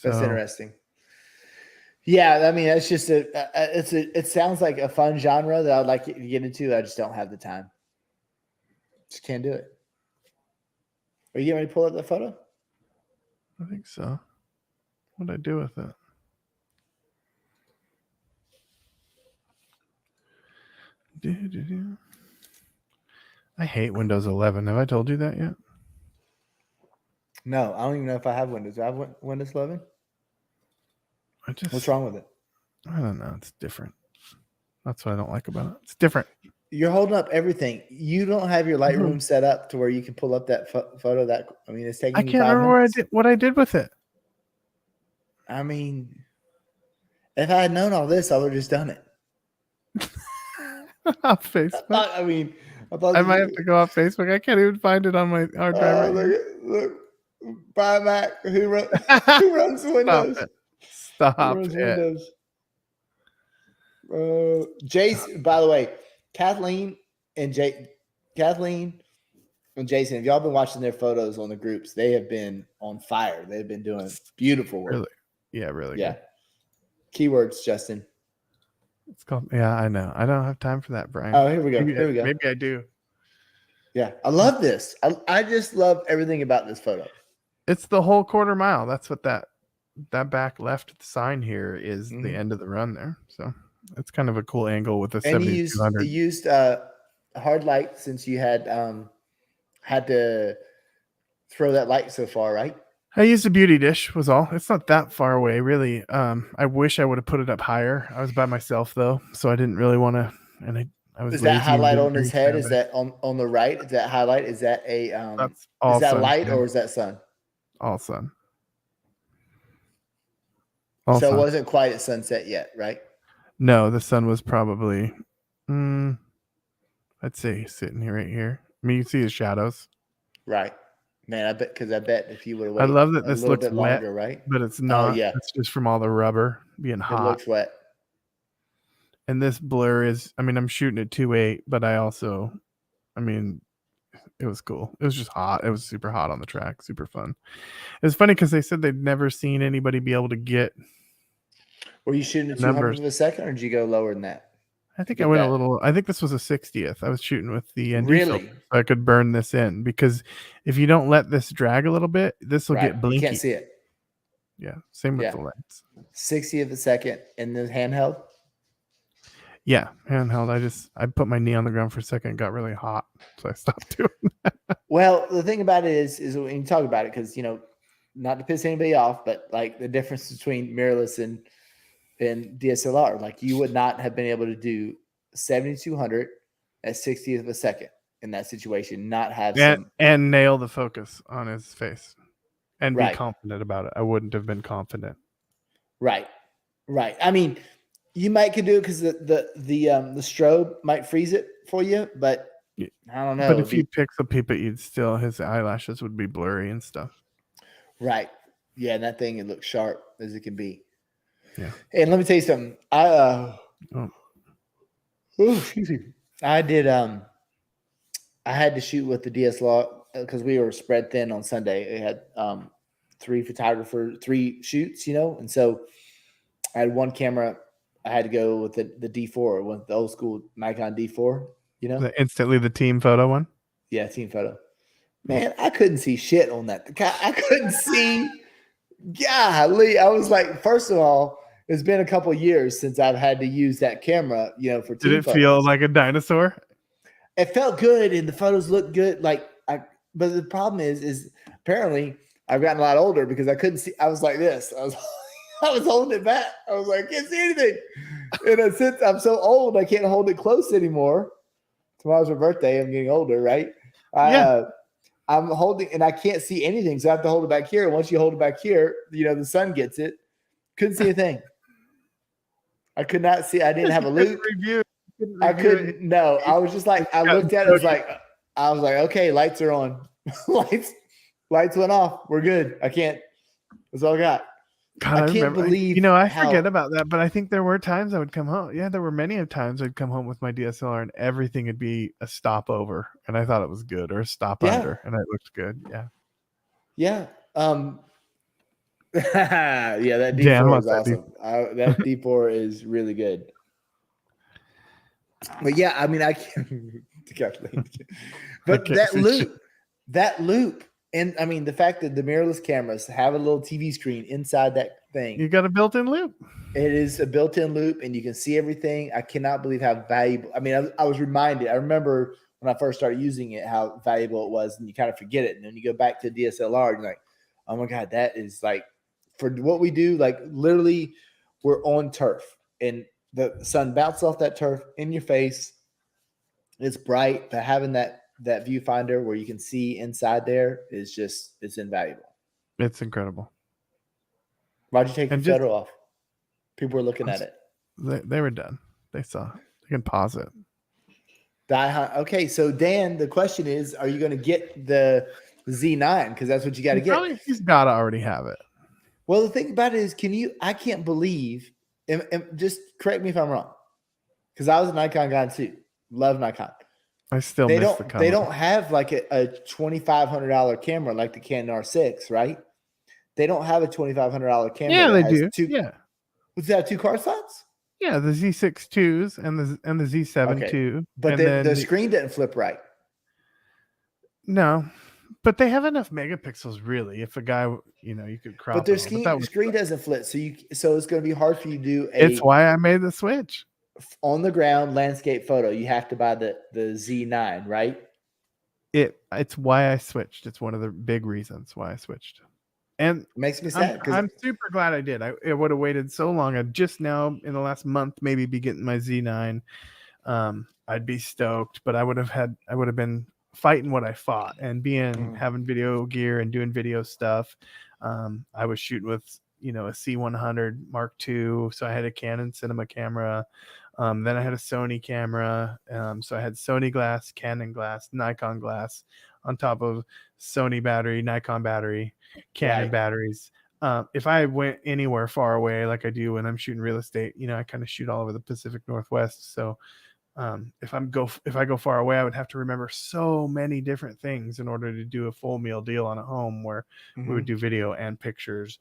that's So, interesting. Yeah, I mean, that's just it sounds like a fun genre that I'd like to get into. I just don't have the time. Just can't do it. Are you getting ready to pull up the photo? I think so. What'd I do with it? I hate Windows 11. Have I told you that yet? No, I don't even know if I have Windows. Do I have Windows 11? What's wrong with it? I don't know. It's different. That's what I don't like about it. It's different. You're holding up everything. You don't have your Lightroom set up to where you can pull up that photo. It's taking. I can't remember what I did with it. I mean, if I had known all this, I would have just done it. Off Facebook. I mean, I might have to go off Facebook. I can't even find it on my hard drive. Look, buy a Mac. Who runs Windows? Stop it. Jason, by the way, Kathleen and Jason, have y'all been watching their photos on the groups? They have been on fire. They've been doing beautiful work. Really? Yeah, really. Yeah. Good. Keywords, Justin. It's called. Yeah, I know. I don't have time for that, Brian. Oh, here we go. Here we go. Maybe I do. Yeah, I love this. I just love everything about this photo. It's the whole quarter mile. That's what that back left sign here is the end of the run there. So it's kind of a cool angle with the 7200. You used hard light since you had to throw that light so far, right? I used a beauty dish was all. It's not that far away, really. I wish I would have put it up higher. I was by myself though, so I didn't really want to. And I was. Is that highlight on his head? Is that on the right? Is that highlight? Is that a? That's all is that sun, light yeah. or is that sun? All sun. So it wasn't quite at sunset yet, right? No, the sun was probably, I'd say sitting here right here. I mean, you can see his shadows. Right. Man, I bet if you would have I waited love that a this little looks bit wet, longer, right? but it's Oh not. yeah, It's just from all the rubber being it hot. looks wet. And this blur is, I mean, I'm shooting at 2.8, but I mean, it was cool. It was just hot. It was super hot on the track. Super fun. It was funny because they said they'd never seen anybody be able to get Were you shooting at the 200 numbers. of a second, or did you go lower than that? I think I Get went that. a little. I think this was a 60th. I was shooting with the ND Really? filter, so I could burn this in because if you don't let this drag a little bit, this will Right. get You blinky. can't see it. Yeah, same with Yeah. the lights. 60 of a second in the handheld. Yeah, handheld. I put my knee on the ground for a second. It got really hot, so I stopped doing that. Well, the thing about it is when you talk about it, because not to piss anybody off, but like the difference between mirrorless and DSLR, like you would not have been able to do 7200 at 60th of a second in that situation, not have and nail the focus on his face and Right. be confident about it. I wouldn't have been confident. Right. I mean, you might could do it because the strobe might freeze it for you, but I don't know. But if you pixel peep it, his eyelashes would be blurry and stuff. Right. Yeah, and that thing, it looks sharp as it can be. Yeah. And let me tell you something. Excuse me. I did I had to shoot with the DSLR because we were spread thin on Sunday. It had 3 shoots, and so I had one camera. I had to go with the D4, with the old school Nikon D4, Instantly the team photo one. Yeah, team photo. Man, I couldn't see shit on that. I couldn't see. Golly, I was like, first of all, it's been a couple years since I've had to use that camera, for team Did it photos. feel like a dinosaur? It felt good, and the photos looked good. But the problem is apparently I've gotten a lot older because I couldn't see. I was like this. I was holding it back. I was like, I can't see anything. And since I'm so old, I can't hold it close anymore. Tomorrow's my birthday. I'm getting older, right? Yeah. I'm holding, and I can't see anything, so I have to hold it back here. Once you hold it back here, the sun gets it. Couldn't see a thing. I could not see. I didn't have a loop. I couldn't. No, I was just like, I looked at it. I was like, okay, lights are on. lights went off. We're good. I can't. That's all I got. God, I can't believe. I forget about that, but I think there were times I would come home. Yeah, there were many of times I'd come home with my DSLR and everything would be a stopover, and I thought it was good, or a stop under, and it looked good. Yeah. Yeah. Yeah, that D4 is awesome. That D4 is really good. But yeah, I mean, I can't. But that loop, and I mean, the fact that the mirrorless cameras have a little TV screen inside that thing. You got a built-in loop. It is a built-in loop, and you can see everything. I cannot believe how valuable. I mean, I was reminded. I remember when I first started using it, how valuable it was, and you kind of forget it. And then you go back to DSLR, and you're like, oh my God, that is like, for what we do, like literally we're on turf and the sun bounces off that turf in your face. It's bright, but having that viewfinder where you can see inside there is just, it's invaluable. It's incredible. Why'd you take the photo off? People were looking at it. They were done. They saw. They can pause it. Okay, so Dan, the question is, are you going to get the Z9? Because that's what you got to get. He's got to already have it. Well, the thing about it is, I can't believe, and just correct me if I'm wrong, because I was a Nikon guy too. Love Nikon. I still miss the camera. They don't have like a $2,500 camera like the Canon R6, right? They don't have a $2,500 camera. Yeah, they do. Yeah. What's that? 2 card slots? Yeah, the Z6 2s and the Z7 2. But the screen didn't flip right. No, but they have enough megapixels, really. If a guy, you could crop. But their screen doesn't flip, so it's going to be hard for you to do. It's why I made the switch. On the ground landscape photo, you have to buy the Z9, right? It's why I switched. It's one of the big reasons why I switched. And it makes me sad. I'm super glad I did. I would have waited so long. I'd just now in the last month maybe be getting my Z9. I'd be stoked, but I would have been fighting what I fought and having video gear and doing video stuff. I was shooting with a C100 Mark II. So I had a Canon cinema camera. Then I had a Sony camera. So I had Sony glass, Canon glass, Nikon glass on top of Sony battery, Nikon battery, Canon Right. batteries. If I went anywhere far away, like I do when I'm shooting real estate, I kind of shoot all over the Pacific Northwest. So if I go far away, I would have to remember so many different things in order to do a full meal deal on a home where we would do video and pictures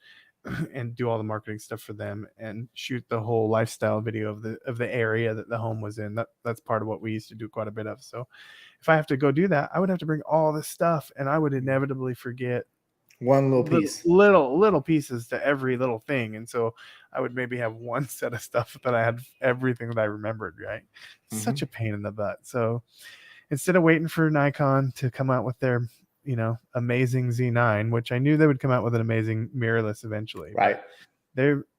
and do all the marketing stuff for them and shoot the whole lifestyle video of the area that the home was in. That's part of what we used to do quite a bit of. So if I have to go do that, I would have to bring all this stuff, and I would inevitably forget One little piece. little pieces to every little thing. And so I would maybe have one set of stuff that I had everything that I remembered, right? Such a pain in the butt. So instead of waiting for Nikon to come out with their amazing Z9, which I knew they would come out with an amazing mirrorless eventually, Right.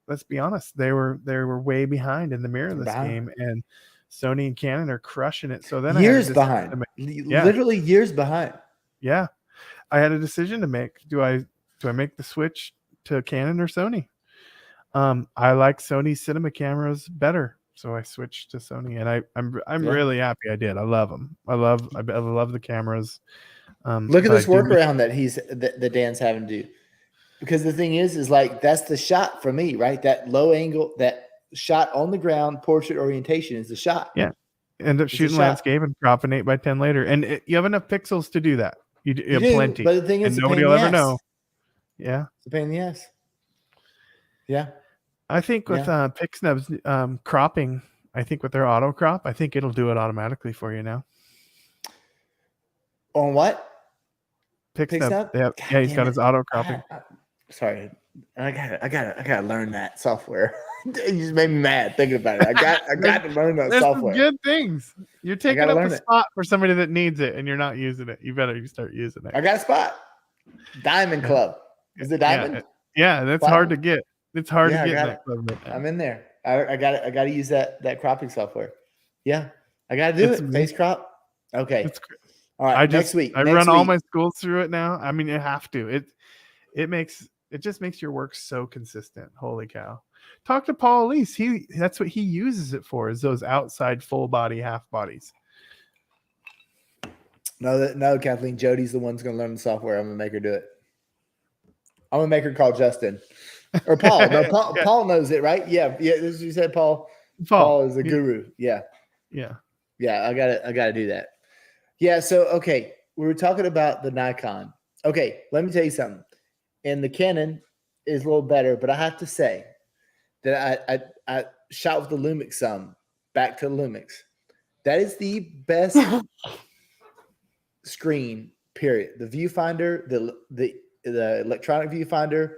Let's be honest, they were way behind in the mirrorless game, and Sony and Canon are crushing it. So then years I behind, literally years behind. Yeah, I had a decision to make. Do I make the switch to Canon or Sony? I like Sony cinema cameras better, so I switched to Sony, and I'm really happy I did. I love them. I love the cameras. Look at this workaround that Dan's having to do, because the thing is like that's the shot for me, right? That low angle, that shot on the ground, portrait orientation is the shot. Yeah, end up shooting landscape and cropping 8x10 later, and you have enough pixels to do that. You have plenty, but the thing is, and nobody will ever know. Yeah, it's a pain in the ass. Yeah, I think with PixSnub's cropping, I think with their auto crop, I think it'll do it automatically for you now. On what? PixSnub? Yeah, he's got his auto cropping. Sorry, I gotta learn that software. You just made me mad thinking about it. I got to learn that software. Good things. You're taking up a spot for somebody that needs it, and you're not using it. You better start using it. I got a spot. Diamond Club. Is it Diamond? Yeah, that's hard to get. It's hard to get in that club. I'm in there. I got to use that cropping software. Yeah, I got to do it. Face crop. Okay. All right. Next week. I run all my schools through it now. I mean, you have to. It just makes your work so consistent. Holy cow. Talk to Paul Elise. That's what he uses it for, is those outside full body, half bodies. No, Kathleen. Jody's the one who's going to learn the software. I'm going to make her do it. I'm going to make her call Justin. Or Paul. No, Paul knows it, right? Yeah. This is what you said, Paul. Paul is a guru. Yeah. Yeah. Yeah, I gotta do that. Yeah, so okay. We were talking about the Nikon. Okay, let me tell you something. And the Canon is a little better, but I have to say that I shot with the Lumix some. Back to the Lumix. That is the best screen, period. The viewfinder, the electronic viewfinder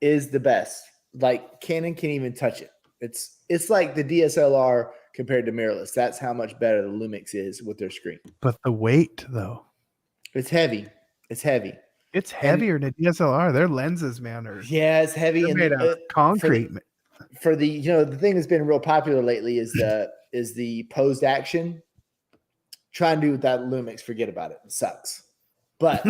is the best. Like Canon can't even touch it. It's like the DSLR compared to mirrorless. That's how much better the Lumix is with their screen. But the weight, though, it's heavy. It's heavy. It's heavier than a DSLR. Their lenses, man, it's heavy and made out of concrete. For the the thing that's been real popular lately is the posed action. Try and do with that Lumix. Forget about it. It sucks. But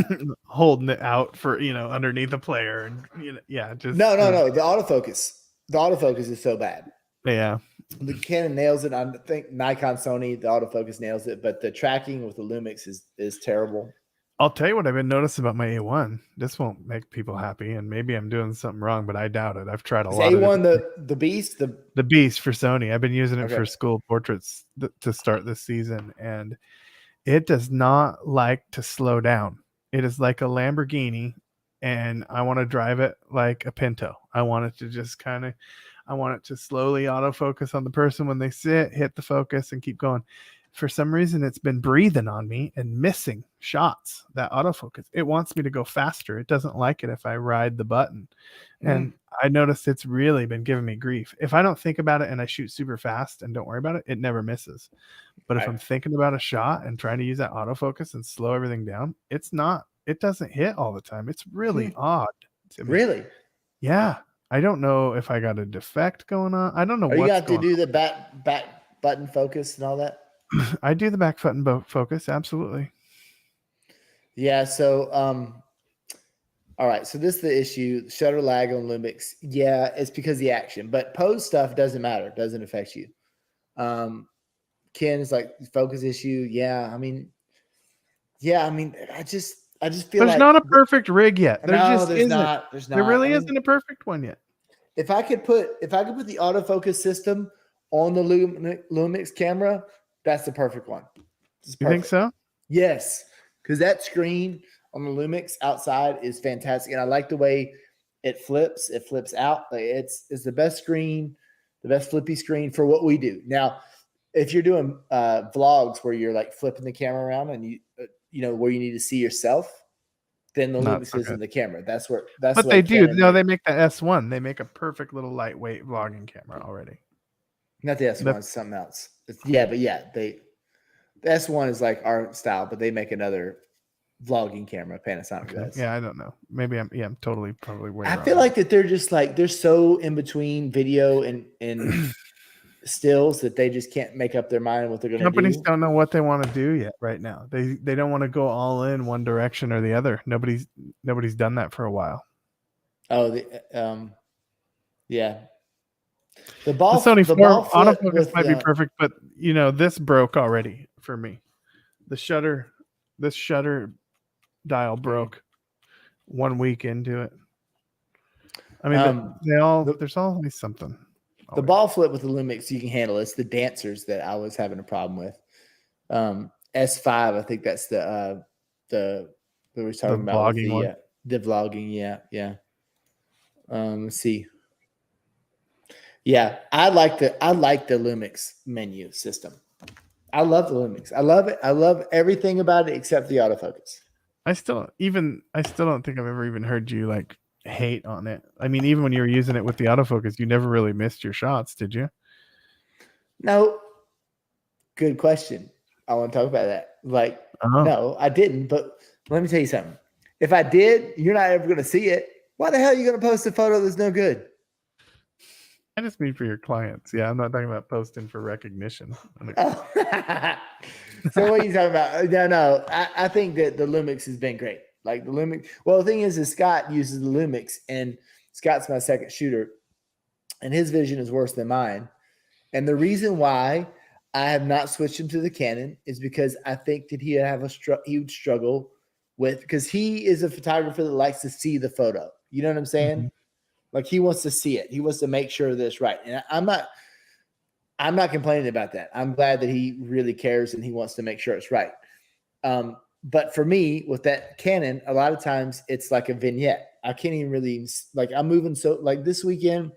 holding it out for underneath the player and just no. The autofocus. The autofocus is so bad. Yeah. The Canon nails it. I think Nikon, Sony, the autofocus nails it, but the tracking with the Lumix is terrible. I'll tell you what I've been noticing about my A1. This won't make people happy, and maybe I'm doing something wrong, but I doubt it. I've tried a lot. A1 the beast, the beast for Sony. I've been using it for school portraits to start this season, and it does not like to slow down. It is like a Lamborghini, and I want to drive it like a Pinto. I want it to just I want it to slowly autofocus on the person when they sit, hit the focus, and keep going. For some reason, it's been breathing on me and missing shots, that autofocus. It wants me to go faster. It doesn't like it if I ride the button. And I noticed it's really been giving me grief. If I don't think about it and I shoot super fast and don't worry about it, it never misses. But if I'm thinking about a shot and trying to use that autofocus and slow everything down, it doesn't hit all the time. It's really odd to me. Really? Yeah. I don't know if I got a defect going on. I don't know what. You got to do the back button focus and all that? I do the back button focus, absolutely. Yeah, so All right, so this is the issue. Shutter lag on Lumix. Yeah, it's because of the action, but pose stuff doesn't matter. It doesn't affect you. Ken is like focus issue. I just feel There's like not a perfect rig yet. There no, just there's isn't. not. There's not. There really I mean, isn't a perfect one yet. if I could put the autofocus system on the Lumix camera, that's the perfect one. You think so? Yes, because that screen on the Lumix outside is fantastic, and I like the way it flips. It flips out. Like it's the best screen, the best flippy screen for what we do. Now, if you're doing vlogs where you're like flipping the camera around and you know where you need to see yourself, then the Not Lumix so isn't good. the camera. That's But the they way do. Canon No, made they it. make the S1. They make a perfect little lightweight vlogging camera already. Not the S1, it's something else. The S1 is like our style, but they make another vlogging camera. Panasonic does. Yeah, I don't know. Maybe I'm totally probably way I wrong. feel like that they're just like they're so in between video and stills that they just can't make up their mind what they're going to companies do. don't know what they want to do yet right now. They don't want to go all in one direction or the other. Nobody's done that for a while. Oh, yeah. The The ball, Sony 4 ball flip autofocus with might be perfect, but this broke already for me. This shutter dial broke 1 week into it. I mean, there's always something. The ball flip with the Lumix, you can handle. It's the dancers that I was having a problem with. S5, I think that's the we were talking about with the vlogging. Yeah. Let's see. Yeah, I like the Lumix menu system. I love the Lumix. I love it. I love everything about it except the autofocus. I still don't think I've ever even heard you like hate on it. I mean, even when you were using it with the autofocus, you never really missed your shots, did you? No. Good question. I want to talk about that. Like, no, I didn't. But let me tell you something. If I did, you're not ever going to see it. Why the hell are you going to post a photo that's no good? I just mean for your clients. Yeah, I'm not talking about posting for recognition. Oh. So what are you talking about? No. I think that the Lumix has been great. Like the Lumix. Well, the thing is Scott uses the Lumix, and Scott's my second shooter, and his vision is worse than mine. And the reason why I have not switched him to the Canon is because I think that he would struggle with, because he is a photographer that likes to see the photo. You know what I'm saying? Mm-hmm. Like he wants to see it. He wants to make sure that it's right. And I'm not complaining about that. I'm glad that he really cares and he wants to make sure it's right. But for me, with that Canon, a lot of times it's like a vignette. I can't even really, like, I'm moving. So like this weekend,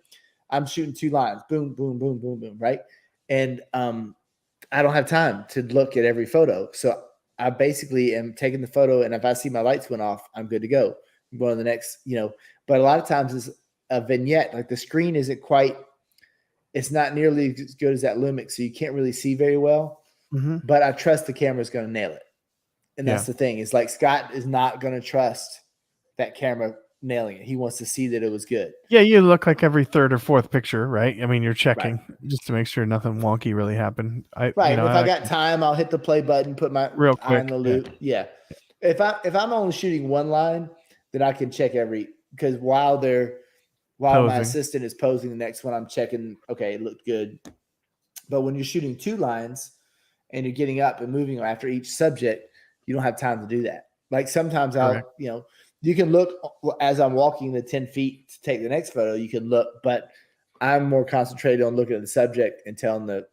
I'm shooting 2 lines, boom, boom, boom, boom, boom. Right. And, I don't have time to look at every photo. So I basically am taking the photo, and if I see my lights went off, I'm good to go. I'm going to the next, but a lot of times it's a vignette. Like the screen isn't quite, it's not nearly as good as that Lumix. So you can't really see very well, but I trust the camera's going to nail it. And that's the thing. It's like Scott is not going to trust that camera nailing it. He wants to see that it was good. Yeah, you look like every 3rd or 4th picture, right? I mean, you're checking just to make sure nothing wonky really happened. If I got time, I'll hit the play button, put my real quick eye in the loop. Yeah. If I'm only shooting 1 line, then I can check because while my assistant is posing the next one, I'm checking, okay, it looked good. But when you're shooting 2 lines and you're getting up and moving after each subject, you don't have time to do that. Like sometimes you can look as I'm walking the 10 feet to take the next photo, you can look, but I'm more concentrated on looking at the subject and telling the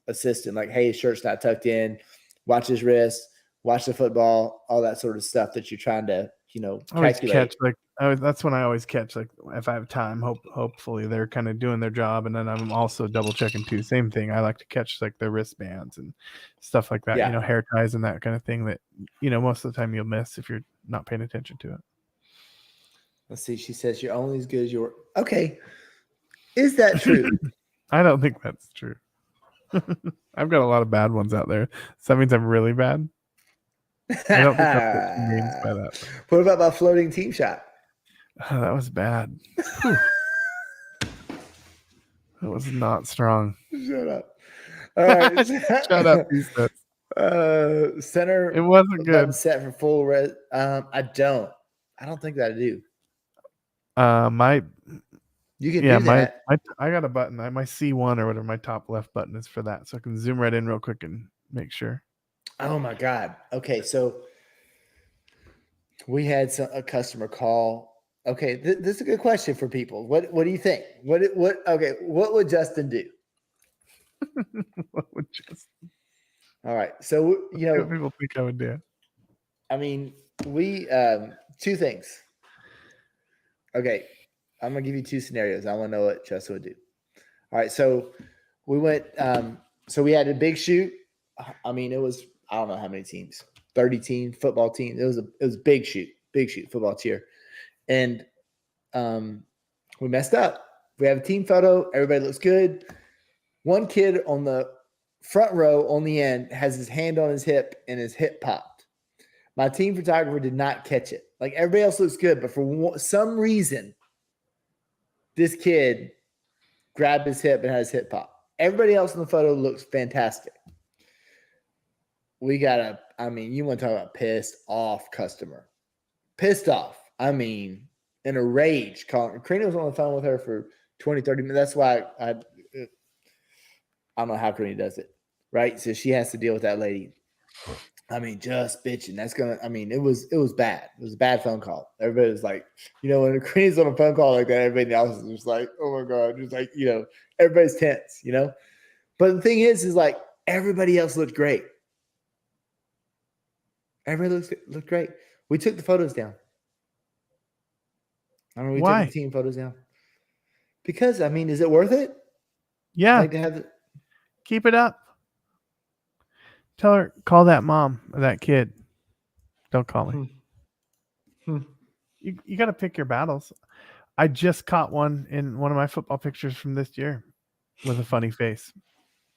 assistant, like, hey, his shirt's not tucked in, watch his wrist, watch the football, all that sort of stuff that you're trying to, calculate. That's when I always catch, like, if I have time, hopefully they're kind of doing their job. And then I'm also double checking too. Same thing. I like to catch like the wristbands and stuff like that, hair ties and that kind of thing that, most of the time you'll miss if you're not paying attention to it. Let's see. She says you're only as good as your. Okay. Is that true? I don't think that's true. I've got a lot of bad ones out there. So that means I'm really bad. I don't think that's what she means by that. What about my floating team shot? Oh, that was bad. That was not strong. Shut up. All right. Shut up. Center. It wasn't good. Set for full res. I don't. I don't think that I do. My You can yeah, do my, that. I got a button. My C1 or whatever, my top left button is for that, so I can zoom right in real quick and make sure. Oh my God. Okay, so we had a customer call. Okay, this is a good question for people. What do you think? What would Justin do? What would just All right, so what people think I would do? I mean, we two things. Okay, I'm gonna give you two scenarios. I want to know what Justin would do. All right, so we went. So we had a big shoot. I mean, it was I don't know how many teams, 30 team football team. It was a big shoot football cheer, and we messed up. We have a team photo. Everybody looks good. One kid on the front row on the end has his hand on his hip and his hip popped. My team photographer did not catch it. Like everybody else looks good, but for some reason, this kid grabbed his hip and had his hip pop. Everybody else in the photo looks fantastic. We got you want to talk about pissed off customer. Pissed off. I mean, in a rage. Karina was on the phone with her for 20, 30 minutes. That's why I don't know how Karina does it, right? So she has to deal with that lady. I mean, just bitching. It was bad. It was a bad phone call. Everybody was like, when Karina's on a phone call like that, everybody else is just like, oh my God. Just like, everybody's tense, But the thing is like everybody else looked great. Everybody looked great. We took the photos down. We Why? took the team photos down. Because, is it worth it? Yeah, Like to have keep it up. Tell her, call that mom or that kid. Don't call me. You got to pick your battles. I just caught one in one of my football pictures from this year with a funny face,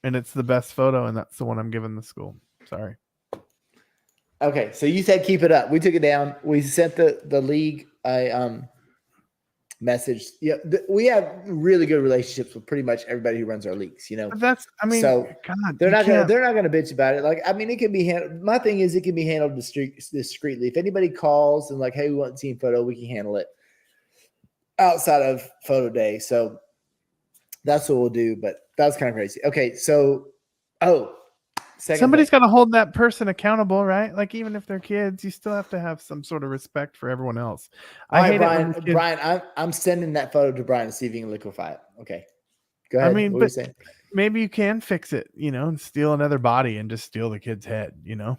and it's the best photo, and that's the one I'm giving the school. Sorry. Okay, so you said keep it up. We took it down. We sent the league a message. Yeah, we have really good relationships with pretty much everybody who runs our leagues. But that's God. They're not gonna bitch about it. Like it can be handled. My thing is it can be handled discreetly. If anybody calls and like, hey, we want a team photo, we can handle it outside of photo day. So that's what we'll do. But that was kind of crazy. Okay, so somebody's got to hold that person accountable, right? Like even if they're kids, you still have to have some sort of respect for everyone else. I hate Brian, I'm sending that photo to Brian to see if he can liquefy it. Okay, go ahead. What were you saying? Maybe you can fix it, and steal another body and just steal the kid's head.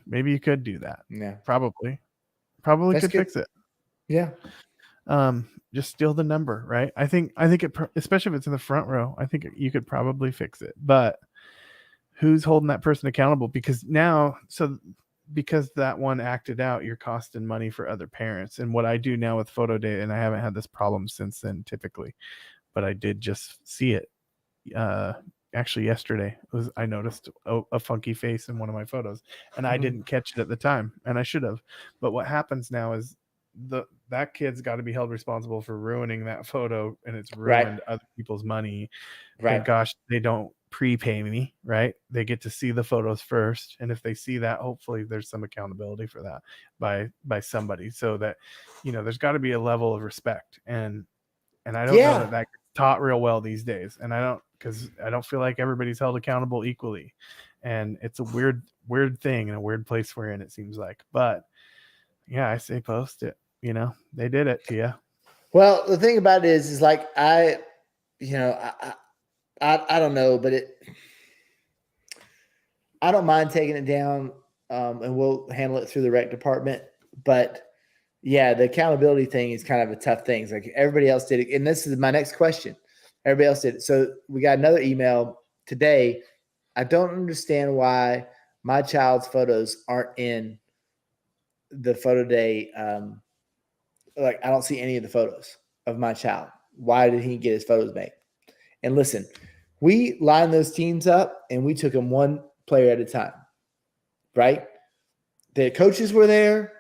Maybe you could do that. Yeah, probably could fix it. Yeah. Just steal the number, right? I think it, especially if it's in the front row, I think you could probably fix it, but who's holding that person accountable? Because that one acted out, you're costing money for other parents. And what I do now with photo day, and I haven't had this problem since then typically, but I did just see it. Actually yesterday I noticed a funky face in one of my photos, and I didn't catch it at the time, and I should have. But what happens now is that kid's got to be held responsible for ruining that photo, and it's ruined other people's money. Right. Thank gosh they don't prepay me, right? They get to see the photos first, and if they see that, hopefully there's some accountability for that by somebody, so that there's got to be a level of respect, and I don't know that gets taught real well these days, and because I don't feel like everybody's held accountable equally, and it's a weird thing and a weird place we're in, it seems like. But yeah, I say post it. They did it to you. Well, the thing about it is like I don't know, but I don't mind taking it down, and we'll handle it through the rec department. But yeah, the accountability thing is kind of a tough thing. It's like everybody else did it, and this is my next question. Everybody else did it. So we got another email today. I don't understand why my child's photos aren't in the photo day. Like I don't see any of the photos of my child. Why did he get his photos made? And listen, we lined those teams up and we took them one player at a time, right? The coaches were there,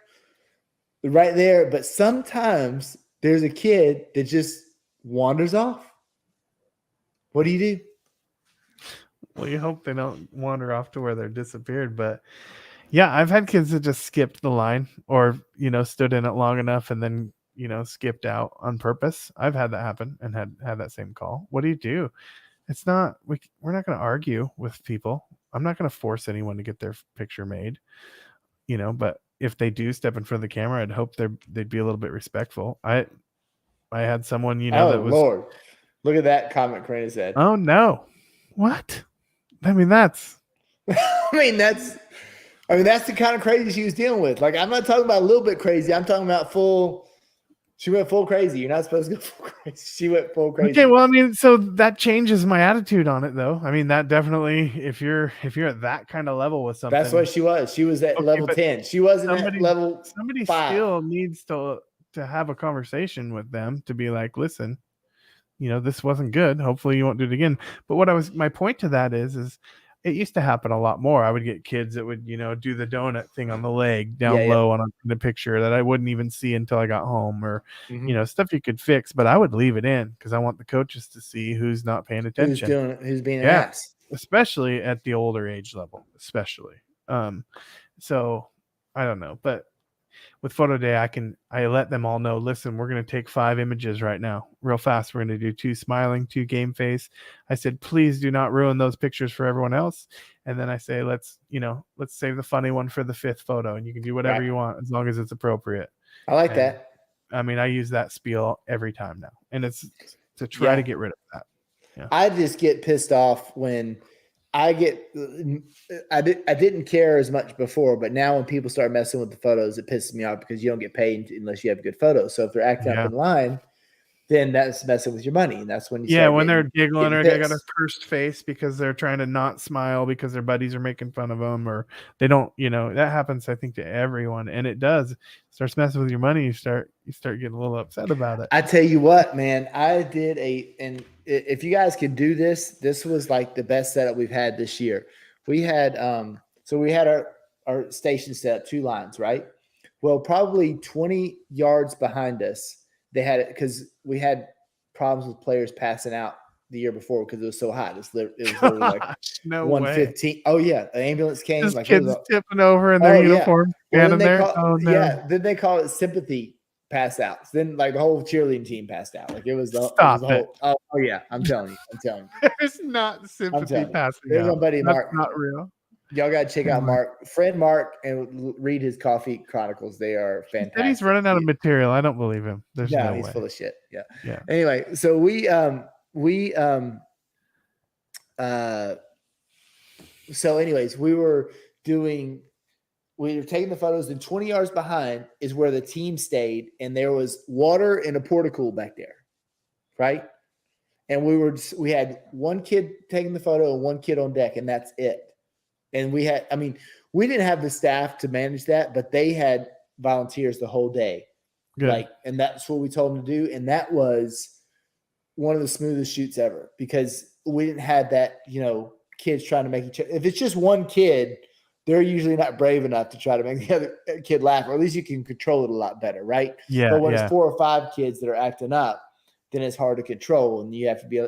right there. But sometimes there's a kid that just wanders off. What do you do? Well, you hope they don't wander off to where they're disappeared. But Yeah, I've had kids that just skipped the line or, stood in it long enough and then, skipped out on purpose. I've had that happen and had that same call. What do you do? It's not we're not going to argue with people. I'm not going to force anyone to get their picture made, but if they do step in front of the camera, I'd hope they'd be a little bit respectful. I had someone, Oh that was Lord, look at that comment Karina said. Oh no. What? I mean, that's that's the kind of crazy she was dealing with. Like, I'm not talking about a little bit crazy. I'm talking about full. She went full crazy. You're not supposed to go full crazy. She went full crazy. okay. Well, I mean, so that changes my attitude on it, though. I mean, that definitely, if you're at that kind of level with something, That's what she was. She was at Okay, level but 10. She wasn't at level. somebody 5. still needs to have a conversation with them to be like, listen, this wasn't good. Hopefully you won't do it again. But my point to that is it used to happen a lot more. I would get kids that would, do the donut thing on the leg down low on the picture that I wouldn't even see until I got home, or, stuff you could fix, but I would leave it in because I want the coaches to see who's not paying attention. Who's being an ass. Especially at the older age level, especially. So I don't know, but with photo day, I let them all know, listen, we're going to take 5 images right now real fast. We're going to do 2 smiling, 2 game face. I said, please do not ruin those pictures for everyone else. And then I say, let's save the funny one for the 5th photo, and you can do whatever you want as long as it's appropriate. I like that. I mean, I use that spiel every time now, and it's to try to get rid of that. Yeah. I just get pissed off when I didn't care as much before, but now when people start messing with the photos, it pisses me off because you don't get paid unless you have good photos. So if they're acting up in line, then that's messing with your money. And that's when you when they're giggling or they got a cursed face because they're trying to not smile because their buddies are making fun of them, or they don't, that happens, I think, to everyone. And it starts messing with your money. You start getting a little upset about it. I tell you what, man, I did and if you guys could do this was like the best setup we've had this year. We had, we had our station set up 2 lines, right? Well, probably 20 yards behind us, they had it because we had problems with players passing out the year before because it was so hot. It was literally like 115. Oh yeah, the ambulance came. Just like kids tipping over in their uniform, standing there. Then they call it sympathy pass outs. Then like the whole cheerleading team passed out. Like it was the whole. Oh yeah, I'm telling you. There's not sympathy passing There's out. my buddy That's Mark. Not real. Y'all gotta check out friend Mark, and read his Coffee Chronicles. They are fantastic. And he's running out of material. I don't believe him. There's no way. He's full of shit. Yeah. Yeah. Anyway, so we were taking the photos, and 20 yards behind is where the team stayed, and there was water and a portico back there, right? And we had 1 kid taking the photo and 1 kid on deck, and that's it. And we didn't have the staff to manage that, but they had volunteers the whole day. Good. And that's what we told them to do. And that was one of the smoothest shoots ever because we didn't have that, kids trying to make each other. If it's just 1 kid, they're usually not brave enough to try to make the other kid laugh, or at least you can control it a lot better, right? Yeah. But when it's 4 or 5 kids that are acting up, then it's hard to control, and you have to be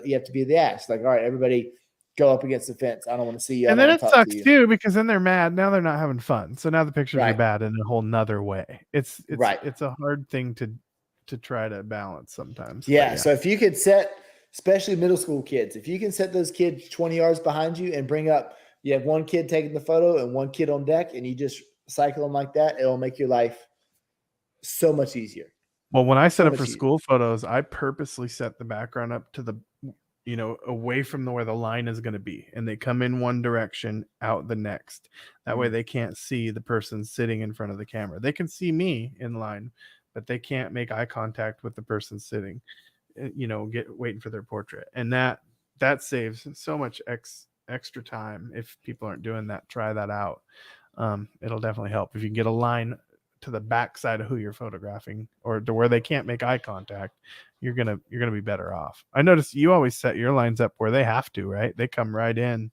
the ass. Like, all right, everybody go up against the fence. I don't want to see you. And then it sucks too because then they're mad. Now they're not having fun. So now the pictures are Right. bad in a whole nother way. It's Right. It's a hard thing to try to balance sometimes. Yeah. So if you could set, especially middle school kids, if you can set those kids 20 yards behind you and you have 1 kid taking the photo and 1 kid on deck, and you just cycle them like that, it'll make your life so much easier. Well, when I set up for school photos, I purposely set the background up to the, away from where the line is going to be, and they come in one direction, out the next. That way they can't see the person sitting in front of the camera. They can see me in line, but they can't make eye contact with the person sitting, waiting for their portrait. And that saves so much extra time. If people aren't doing that, try that out. It'll definitely help if you can get a line to the back side of who you're photographing, or to where they can't make eye contact. You're gonna be better off. I notice you always set your lines up where they have to, right? They come right in,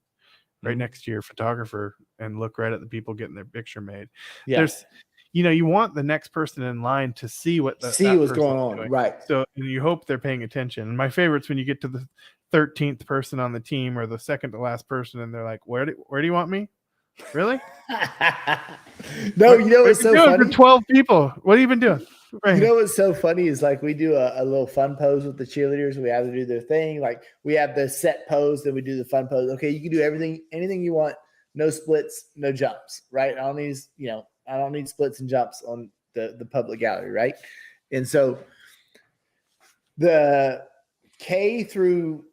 right next to your photographer, and look right at the people getting their picture made. Yeah. There's, you want the next person in line to see what's going on, doing. right? So you hope they're paying attention. And my favorite's when you get to the 13th person on the team, or the second to last person, and they're like, where do you want me? Really? No, you know What what's have you so been doing funny? for 12 people? What have you been doing? Right You here. know what's so funny is like we do a little fun pose with the cheerleaders. We have to do their thing. Like we have the set pose, then we do the fun pose. Okay, you can do anything you want. No splits, no jumps, right? I don't need splits and jumps on the public gallery, right? And so the K through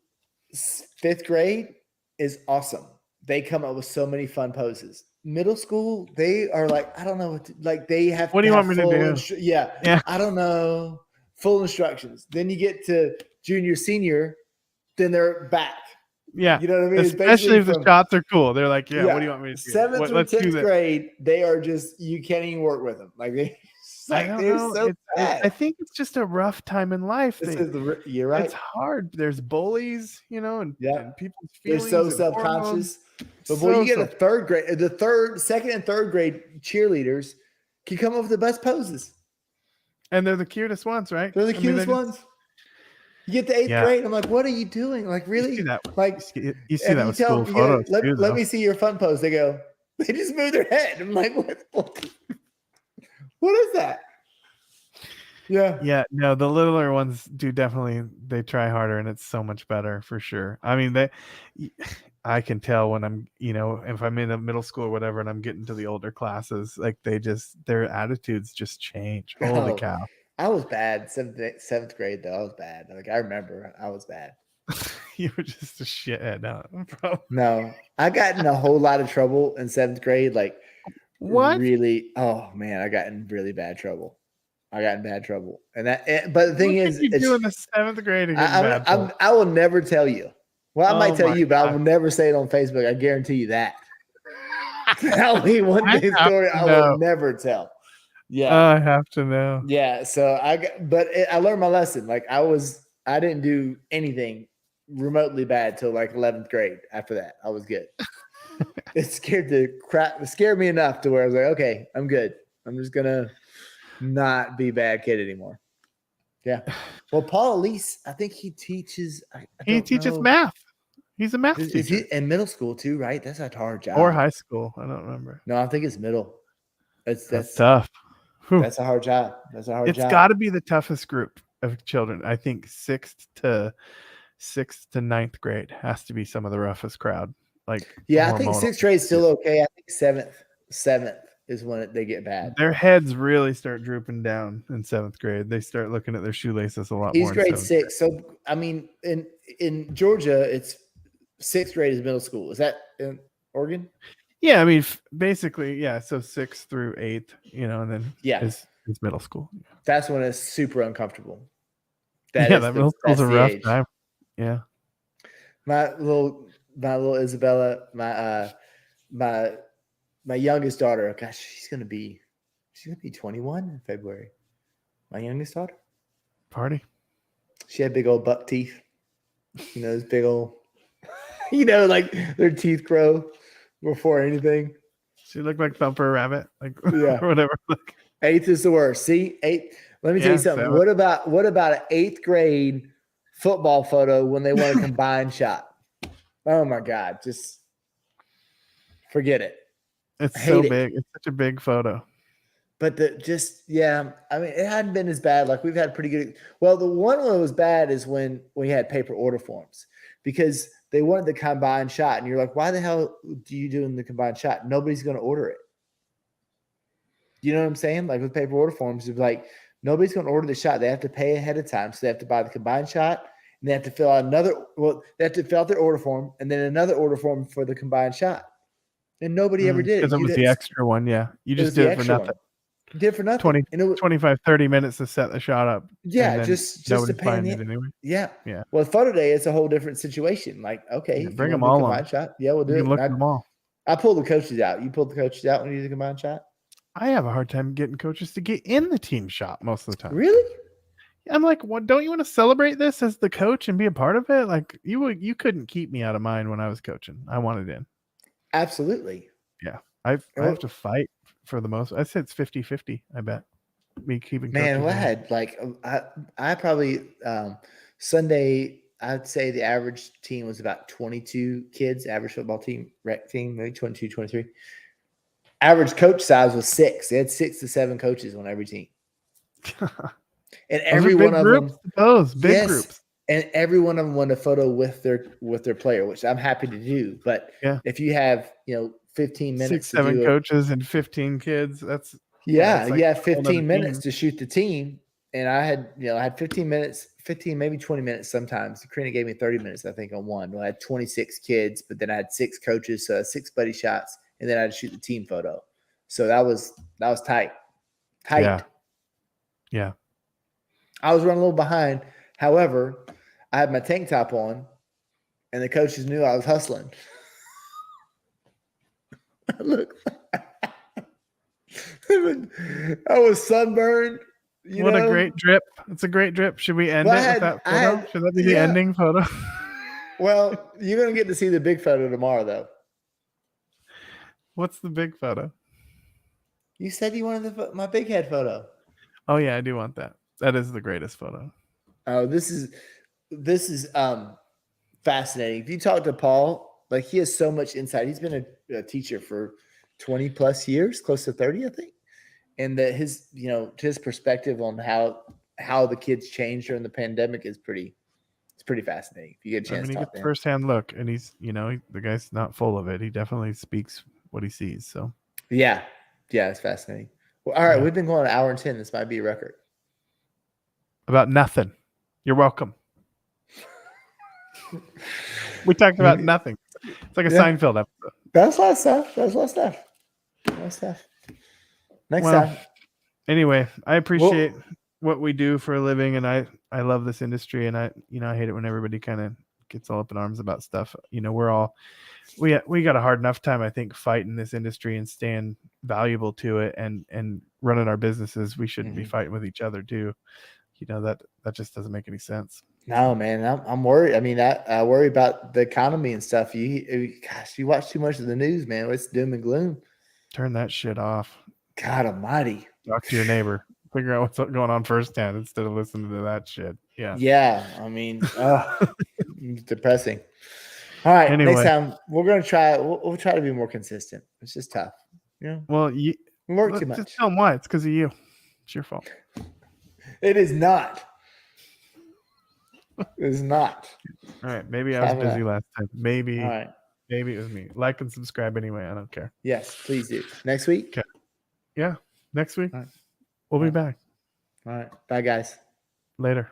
fifth grade is awesome. They come up with so many fun poses. Middle school, they are like, I don't know what to, like they have What to do you have want me to do? yeah, Yeah. I don't know. Full instructions. Then you get to junior, senior, then they're back. Yeah. You know what I mean? It's Especially basically if the from shots are cool. They're like, yeah, what do you want me to do? 7th through Let's do 10th that. grade, they are just you can't even work with them. Like I don't they're know. so bad. I think it's just a rough time in life. You're right. It's hard. There's bullies, and people's They're feelings. so and self-conscious. But hormones. boy, you get So- a second and third grade cheerleaders can come up with the best poses. and they're the cutest ones, right? They're the I mean, cutest they're just- ones. You get to 8th Yeah. grade, I'm like, what are you doing? Like, really? You see that? Like, You see and that you with tell school them, you go, photos too, let though. me see your fun pose. They go, they just move their head. I'm like, what is that? Yeah. Yeah, no, the littler ones do definitely. They try harder, and it's so much better for sure. I mean, I can tell when I'm, if I'm in a middle school or whatever, and I'm getting to the older classes, like their attitudes just change. Holy Oh. cow! I was bad. Seventh grade, though. I was bad. Like, I remember I was bad. You were just a shithead. No, No, I got in a whole lot of trouble in 7th grade. Like, what? really? Oh, man, I got in really bad trouble. I got in bad trouble. But the thing What is, did you do in the 7th grade? To get in bad trouble? I will never tell you. Well, I might Oh tell my you, but I God. will never say it on Facebook. I guarantee you that. Tell me one I day have story to I know. will never tell. Yeah. I have to know. Yeah. So I learned my lesson. Like I didn't do anything remotely bad till like 11th grade. After that, I was good. It scared me enough to where I was like, okay, I'm good. I'm just gonna not be a bad kid anymore. Yeah. Well, Paul Elise, I think he teaches. He teaches math. He's a math Is teacher. he in middle school too? Right. That's a hard job. Or high school. I don't remember. No, I think it's middle. That's tough. Whew. That's a hard job. That's a hard It's job. got to be the toughest group of children. I think 6th to 9th grade has to be some of the roughest crowd. Like, Yeah, I think hormonal. 6th grade is still okay. I think seventh is when they get bad. Their heads really start drooping down in 7th grade. They start looking at their shoelaces a lot He's more. in grade 7th 6. So I mean, in Georgia, it's 6th grade is middle school. Is that in Oregon? Yeah, I mean, basically, yeah. So 6th through 8th, and then is middle school. That's when it's super uncomfortable. That middle school's a rough time. Yeah. My little Isabella, my youngest daughter. Gosh, she's gonna be 21 in February. My youngest daughter. Party. She had big old buck teeth. Those big old. Like their teeth grow before anything. She looked like Thumper Rabbit, like Yeah. or whatever. 8th is the worst. See, 8th. Let me tell you something. 7th. What about an 8th grade football photo when they want a combined shot? Oh my God, just forget it. It's so big. It's such a big photo. But I mean, it hadn't been as bad. Like we've had pretty good. Well, the one that was bad is when we had paper order forms because they wanted the combined shot, and you're like, why the hell do you do in the combined shot? Nobody's going to order it. You know what I'm saying? Like with paper order forms, it's like nobody's going to order the shot. They have to pay ahead of time, so they have to buy the combined shot, and they have to fill out they have to fill out their order form, and then another order form for the combined shot. And nobody ever did. Because it was the extra one, yeah. You just did it for nothing. Did for nothing. 25, 30 minutes to set the shot up. Yeah, just to pay it anyway. Yeah. Yeah. Well, photo day, it's a whole different situation. Like, okay, bring them all on. Shot, yeah, we'll do you it. Can look at them all. I pull the coaches out. You pull the coaches out when you do the combined shot? I have a hard time getting coaches to get in the team shot most of the time. Really? I'm like, what? Don't you want to celebrate this as the coach and be a part of it? Like you couldn't keep me out of mine when I was coaching. I wanted in. Absolutely. Yeah. I have to fight for the most. I said it's 50-50, I bet. Me keeping man, well, I had like I probably Sunday I'd say the average team was about 22 kids, average football team, rec team, maybe 22, 23. Average coach size was 6. They had 6 to 7 coaches on every team. And Those every are big one of groups, them, those big yes, groups. and every one of them wanted a photo with their player, which I'm happy to do. But Yeah. if you have 15 minutes 6, to 7 do it, coaches and 15 kids. That's yeah, it's like you have a whole nother 15 minutes team. to shoot the team. And I had 15 minutes, 15, maybe 20 minutes sometimes. Karina gave me 30 minutes, I think, on one. Well, I had 26 kids, but then I had 6 coaches, so I had 6 buddy shots, and then I had to shoot the team photo. So that was tight. Tight. Yeah. Yeah. I was running a little behind. However, I had my tank top on, and the coaches knew I was hustling. Look, I was sunburned. What a great drip. It's a great drip. Should we end Well, it with that photo? Should that be the yeah. ending photo? Well, you're going to get to see the big photo tomorrow, though. What's the big photo? You said you wanted my big head photo. Oh yeah, I do want that. That is the greatest photo. Oh, this is fascinating. If you talk to Paul, like he has so much insight. He's been a teacher for 20 plus years, close to 30, I think. And that his perspective on how the kids changed during the pandemic is pretty fascinating. If you get a chance I mean, to he talk gets to him. firsthand look, and he's the guy's not full of it. He definitely speaks what he sees. So Yeah, it's fascinating. Well, all right, Yeah. we've been going an hour and 10. This might be a record. about nothing. You're welcome. We talked about nothing. It's like a Yeah. Seinfeld episode. That's a lot of stuff. Next Well, time. Anyway, I appreciate what we do for a living, and I love this industry, and I hate it when everybody kind of gets all up in arms about stuff. We're all we got a hard enough time, I think, fighting this industry and staying valuable to it and running our businesses. We shouldn't be fighting with each other too. That just doesn't make any sense. No, man, I'm worried. I mean, I worry about the economy and stuff. You watch too much of the news, man. It's doom and gloom. Turn that shit off. God almighty. Talk to your neighbor. Figure out what's going on firsthand instead of listening to that shit. Yeah. Yeah. I mean, it's depressing. All right. Anyway. Next time we're going to try. We'll try to be more consistent. It's just tough. Well, we work too just much. tell them why. It's because of you. It's your fault. It is not. It is not. All right. Maybe I was busy last time. Maybe. All right. Maybe it was me. Like and subscribe anyway. I don't care. Yes, please do. Next week? Okay. Yeah. Next week. All right. We'll be back. All right. Bye, guys. Later.